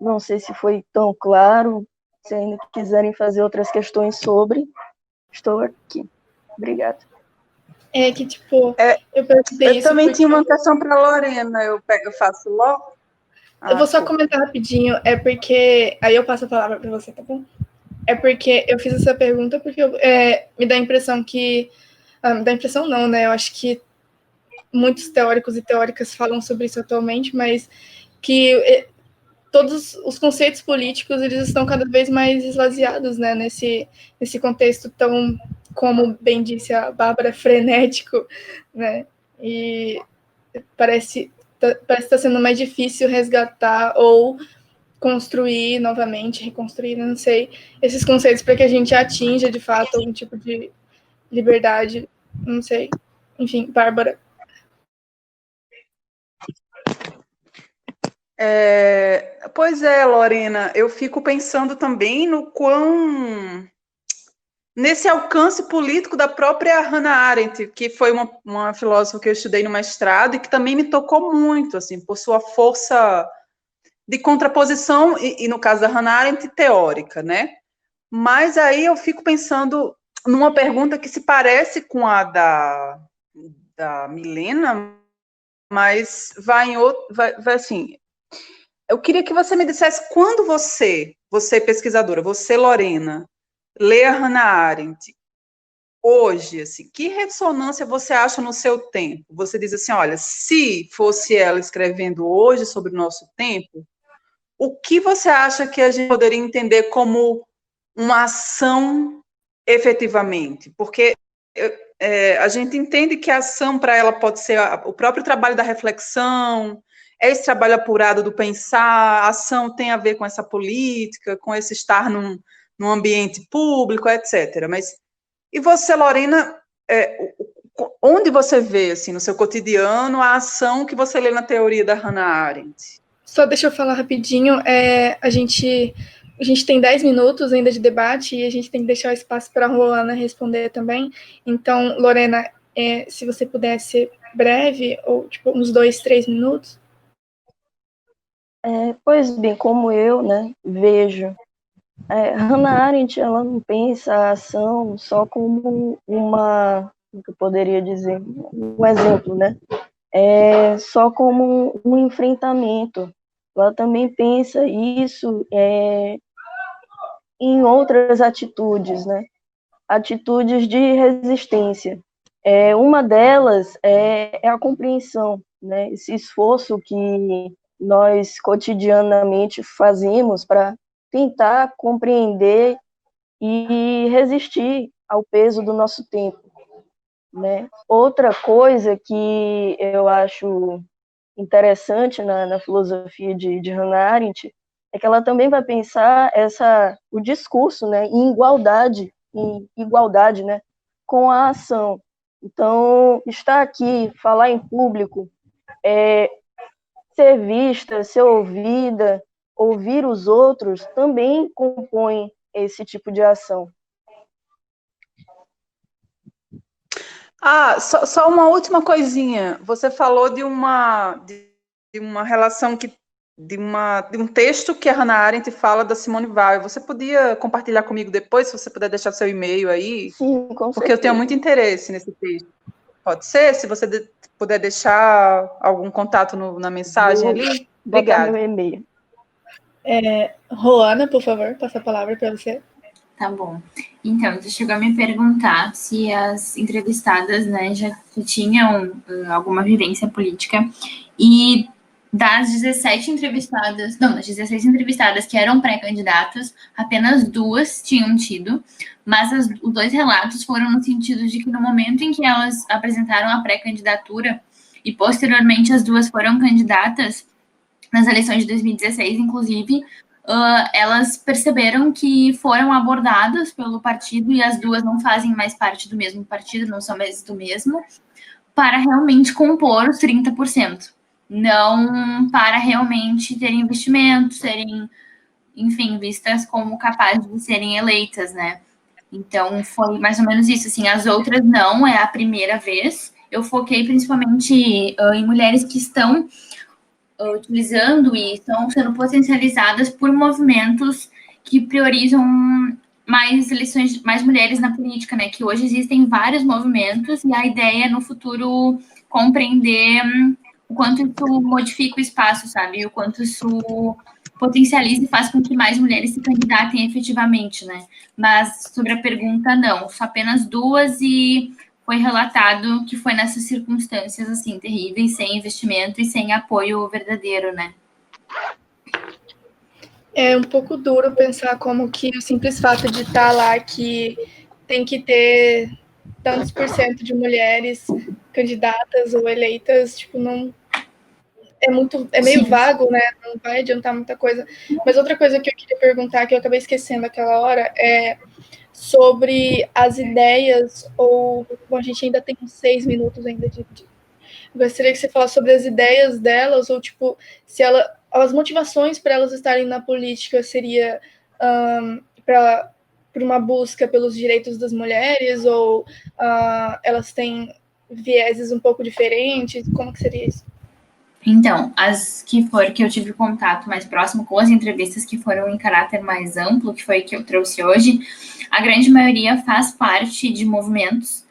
Não sei se foi tão claro. Se ainda quiserem fazer outras questões sobre, estou aqui. Obrigada. Que, tipo, eu perguntei Eu isso também porque... tinha uma questão para a Lorena, eu faço logo? Eu vou só comentar rapidinho, porque... Aí eu passo a palavra para você, tá bom? É porque eu fiz essa pergunta porque me dá a impressão que... me dá a impressão não, né? Eu acho que muitos teóricos e teóricas falam sobre isso atualmente, mas que todos os conceitos políticos eles estão cada vez mais esvaziados, né? Nesse contexto tão, como bem disse a Bárbara, frenético, né? E parece estar sendo mais difícil resgatar ou construir novamente, reconstruir, não sei, esses conceitos para que a gente atinja, de fato, algum tipo de liberdade, não sei. Enfim, Bárbara. Pois é, Lorena, eu fico pensando também no nesse alcance político da própria Hannah Arendt, que foi uma filósofa que eu estudei no mestrado e que também me tocou muito, assim, por sua força de contraposição, e no caso da Hannah Arendt, teórica, né? Mas aí eu fico pensando numa pergunta que se parece com a da Milena, mas vai assim. Eu queria que você me dissesse quando você pesquisadora, você, Lorena, lê a Hannah Arendt, hoje, assim, que ressonância você acha no seu tempo? Você diz assim, olha, se fosse ela escrevendo hoje sobre o nosso tempo, o que você acha que a gente poderia entender como uma ação efetivamente? Porque a gente entende que a ação para ela pode ser o próprio trabalho da reflexão, esse trabalho apurado do pensar, a ação tem a ver com essa política, com esse estar num ambiente público, etc. Mas, e você, Lorena, onde você vê, assim, no seu cotidiano, a ação que você lê na teoria da Hannah Arendt? Só deixa eu falar rapidinho, a gente a gente tem 10 minutos ainda de debate e a gente tem que deixar o espaço para a Roana responder também. Então, Lorena, se você puder ser breve, ou tipo, uns 2, 3 minutos. Pois bem, como eu, né, vejo, Hannah Arendt, ela não pensa a ação só como o que eu poderia dizer, um exemplo, né? Só como um enfrentamento. Ela também pensa isso em outras atitudes, né? Atitudes de resistência. Uma delas é a compreensão, né? Esse esforço que nós cotidianamente fazemos para tentar compreender e resistir ao peso do nosso tempo, né? Outra coisa que eu acho interessante na filosofia de Hannah Arendt é que ela também vai pensar o discurso, né, em igualdade, né, com a ação. Então, estar aqui, falar em público, ser vista, ser ouvida, ouvir os outros, também compõe esse tipo de ação. Só uma última coisinha. Você falou de uma relação de um texto que a Hannah Arendt fala da Simone Weil. Você podia compartilhar comigo depois, se você puder deixar seu e-mail aí? Sim, com porque eu tenho muito interesse nesse texto. Pode ser? Se você puder deixar algum contato na mensagem ali? Obrigada. Meu e-mail. Roana, por favor, passa a palavra para você. Tá bom. Então, você chegou a me perguntar se as entrevistadas, né, já tinham alguma vivência política. E das 16 entrevistadas que eram pré-candidatas, apenas 2 tinham tido, mas os 2 relatos foram no sentido de que no momento em que elas apresentaram a pré-candidatura e posteriormente as 2 foram candidatas, nas eleições de 2016, inclusive, elas perceberam que foram abordadas pelo partido e as 2 não fazem mais parte do mesmo partido, não são mais do mesmo, para realmente compor os 30%. Não para realmente terem investimento, serem, enfim, vistas como capazes de serem eleitas, né? Então, foi mais ou menos isso, assim, as outras não, é a primeira vez. Eu foquei principalmente em mulheres que estão utilizando e estão sendo potencializadas por movimentos que priorizam mais eleições, mais mulheres na política, né? Que hoje existem vários movimentos e a ideia é no futuro compreender o quanto isso modifica o espaço, sabe? O quanto isso potencializa e faz com que mais mulheres se candidatem efetivamente, né? Mas sobre a pergunta, não, só apenas 2 e foi relatado que foi nessas circunstâncias, assim, terríveis, sem investimento e sem apoio verdadeiro, né? É um pouco duro pensar como que o simples fato de estar lá que tem que ter tantos % de mulheres candidatas ou eleitas, tipo, não é meio vago, né? Não vai adiantar muita coisa. Mas outra coisa que eu queria perguntar, que eu acabei esquecendo aquela hora, é sobre as ideias, ou bom, a gente ainda tem uns 6 minutos ainda gostaria que você falasse sobre as ideias delas, ou tipo, se as motivações para elas estarem na política seria para uma busca pelos direitos das mulheres, ou elas têm vieses um pouco diferentes, como que seria isso? Então, as que eu tive contato mais próximo com as entrevistas que foram em caráter mais amplo, que foi que eu trouxe hoje, a grande maioria faz parte de movimentos,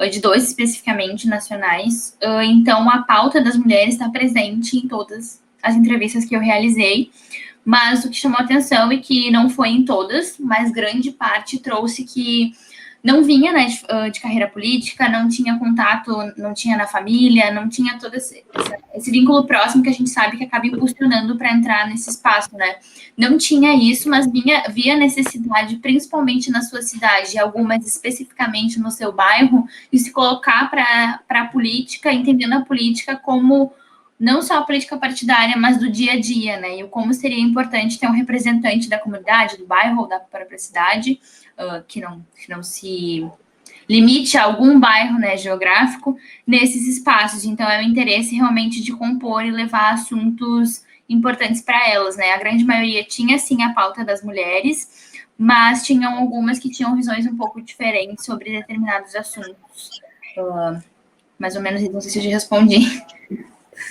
de 2 especificamente nacionais, então a pauta das mulheres está presente em todas as entrevistas que eu realizei, mas o que chamou atenção e que não foi em todas, mas grande parte trouxe que não vinha, né, de carreira política, não tinha contato, não tinha na família, não tinha todo esse vínculo próximo que a gente sabe que acaba impulsionando para entrar nesse espaço, né? Não tinha isso, mas via necessidade, principalmente na sua cidade, algumas especificamente no seu bairro, de se colocar para a política, entendendo a política como não só a política partidária, mas do dia a dia, né? E como seria importante ter um representante da comunidade, do bairro ou da própria cidade, que não se limite a algum bairro, né, geográfico, nesses espaços. Então, é o interesse realmente de compor e levar assuntos importantes para elas, né? A grande maioria tinha, sim, a pauta das mulheres, mas tinham algumas que tinham visões um pouco diferentes sobre determinados assuntos. Mais ou menos, não sei se eu te respondi.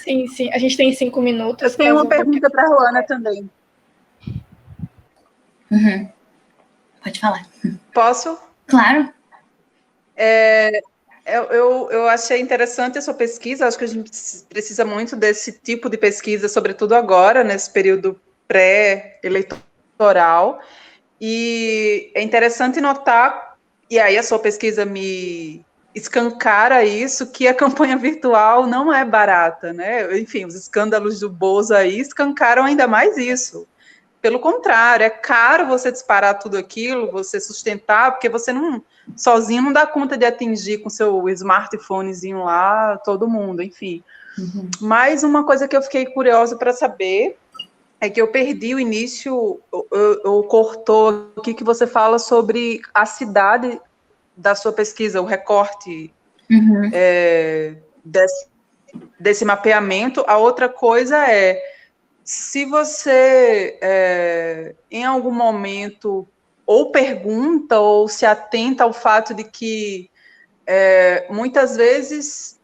Sim, sim. A gente tem 5 minutos. Eu tenho uma pergunta para a Ruana também. Uhum. Pode falar. Posso? Claro. Eu achei interessante a sua pesquisa, acho que a gente precisa muito desse tipo de pesquisa, sobretudo agora, nesse período pré-eleitoral, e é interessante notar, e aí a sua pesquisa me escancara isso, que a campanha virtual não é barata, né? Enfim, os escândalos do Bozo aí escancaram ainda mais isso. Pelo contrário, é caro você disparar tudo aquilo, você sustentar, porque você não, sozinho não dá conta de atingir com seu smartphonezinho lá todo mundo, enfim. Uhum. Mas uma coisa que eu fiquei curiosa para saber é que eu perdi o início, ou cortou aqui, que você fala sobre a cidade da sua pesquisa, o recorte Uhum. desse mapeamento. A outra coisa é, se você, em algum momento, ou pergunta ou se atenta ao fato de que, muitas vezes,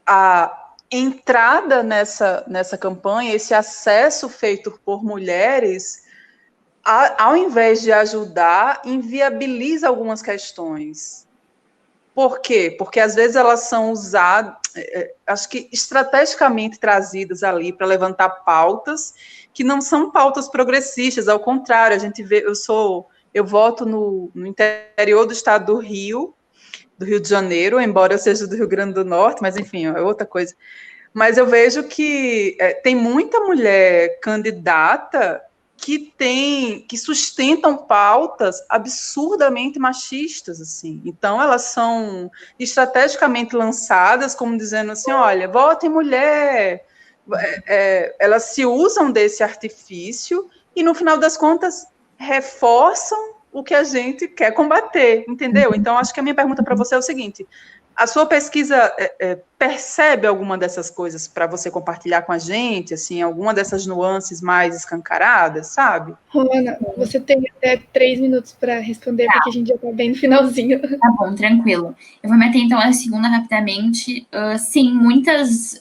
a entrada nessa campanha, esse acesso feito por mulheres, ao invés de ajudar, inviabiliza algumas questões. Por quê? Porque às vezes elas são usadas, acho que estrategicamente trazidas ali para levantar pautas que não são pautas progressistas, ao contrário, a gente vê, eu voto no interior do estado do Rio de Janeiro, embora eu seja do Rio Grande do Norte, mas enfim, é outra coisa. Mas eu vejo que tem muita mulher candidata que sustentam pautas absurdamente machistas, assim. Então, elas são estrategicamente lançadas como dizendo assim, olha, votem mulher. Elas se usam desse artifício e, no final das contas, reforçam o que a gente quer combater, entendeu? Então, acho que a minha pergunta para você é o seguinte: a sua pesquisa percebe alguma dessas coisas para você compartilhar com a gente, assim, alguma dessas nuances mais escancaradas, sabe? Ruana, você tem até 3 minutos para responder, porque a gente já está bem no finalzinho. Tá bom, tranquilo. Eu vou meter então a segunda rapidamente. Sim,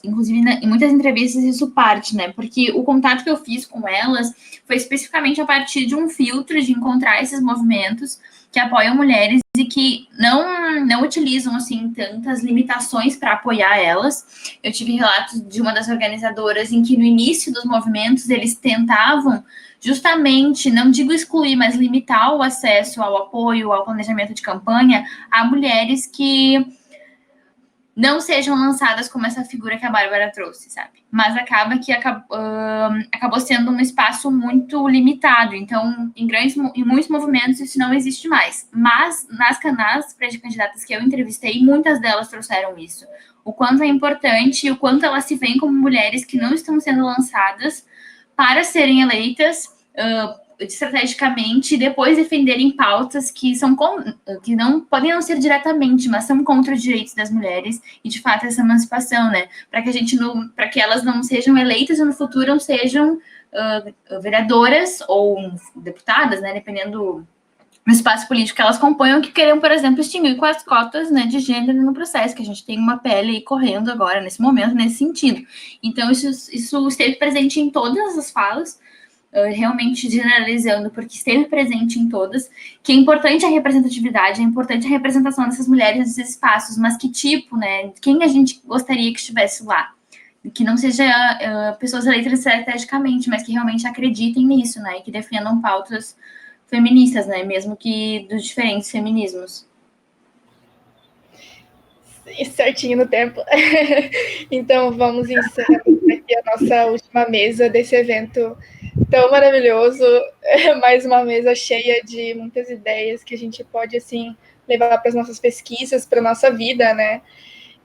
inclusive em muitas entrevistas isso parte, né? Porque o contato que eu fiz com elas foi especificamente a partir de um filtro de encontrar esses movimentos que apoiam mulheres e que não utilizam assim tantas limitações para apoiar elas. Eu tive relatos de uma das organizadoras em que no início dos movimentos eles tentavam justamente, não digo excluir, mas limitar o acesso ao apoio, ao planejamento de campanha a mulheres que não sejam lançadas como essa figura que a Bárbara trouxe, sabe? Mas acabou sendo um espaço muito limitado. Então, em muitos movimentos isso não existe mais. Mas nas pré-candidatas que eu entrevistei, muitas delas trouxeram isso. O quanto é importante e o quanto elas se veem como mulheres que não estão sendo lançadas para serem eleitas estrategicamente e depois defenderem pautas que não podem não ser diretamente, mas são contra os direitos das mulheres e de fato essa emancipação, né? Para que elas não sejam eleitas e no futuro não sejam vereadoras ou deputadas, né? Dependendo do espaço político que elas componham, que queriam, por exemplo, extinguir com as cotas, né, de gênero no processo, que a gente tem uma pele aí correndo agora, nesse momento, nesse sentido. Então, isso esteve presente em todas as falas, realmente generalizando, porque esteve presente em todas, que é importante a representatividade, é importante a representação dessas mulheres nesses espaços, mas que tipo, né, quem a gente gostaria que estivesse lá? Que não seja pessoas eleitas estrategicamente, mas que realmente acreditem nisso, né, e que defendam pautas feministas, né, mesmo que dos diferentes feminismos. Certinho no tempo. Então, vamos encerrando aqui a nossa última mesa desse evento tão maravilhoso. Mais uma mesa cheia de muitas ideias que a gente pode, assim, levar para as nossas pesquisas, para a nossa vida, né?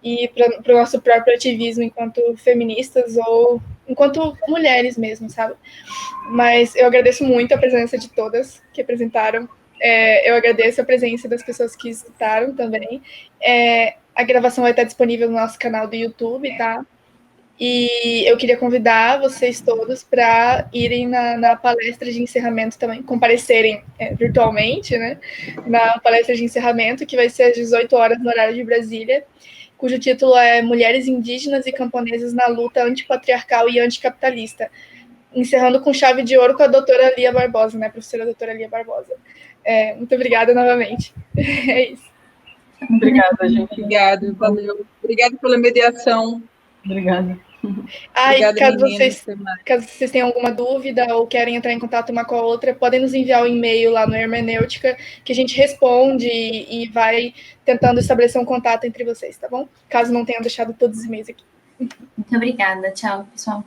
E para o nosso próprio ativismo enquanto feministas ou enquanto mulheres mesmo, sabe? Mas eu agradeço muito a presença de todas que apresentaram. Eu agradeço a presença das pessoas que escutaram também. A gravação vai estar disponível no nosso canal do YouTube, tá? E eu queria convidar vocês todos para irem na palestra de encerramento também, comparecerem virtualmente, né? Na palestra de encerramento, que vai ser às 18 horas no horário de Brasília, cujo título é Mulheres Indígenas e Camponesas na Luta Antipatriarcal e Anticapitalista, encerrando com chave de ouro com a doutora Lia Barbosa, né? A professora doutora Lia Barbosa. Muito obrigada novamente. É isso. Obrigada, gente. Obrigada, valeu. Obrigada pela mediação. Obrigada. E caso meninas. vocês tenham alguma dúvida ou querem entrar em contato uma com a outra, podem nos enviar um e-mail lá no Hermenêutica, que a gente responde e vai tentando estabelecer um contato entre vocês, tá bom? Caso não tenham deixado todos os e-mails aqui. Muito obrigada. Tchau, pessoal.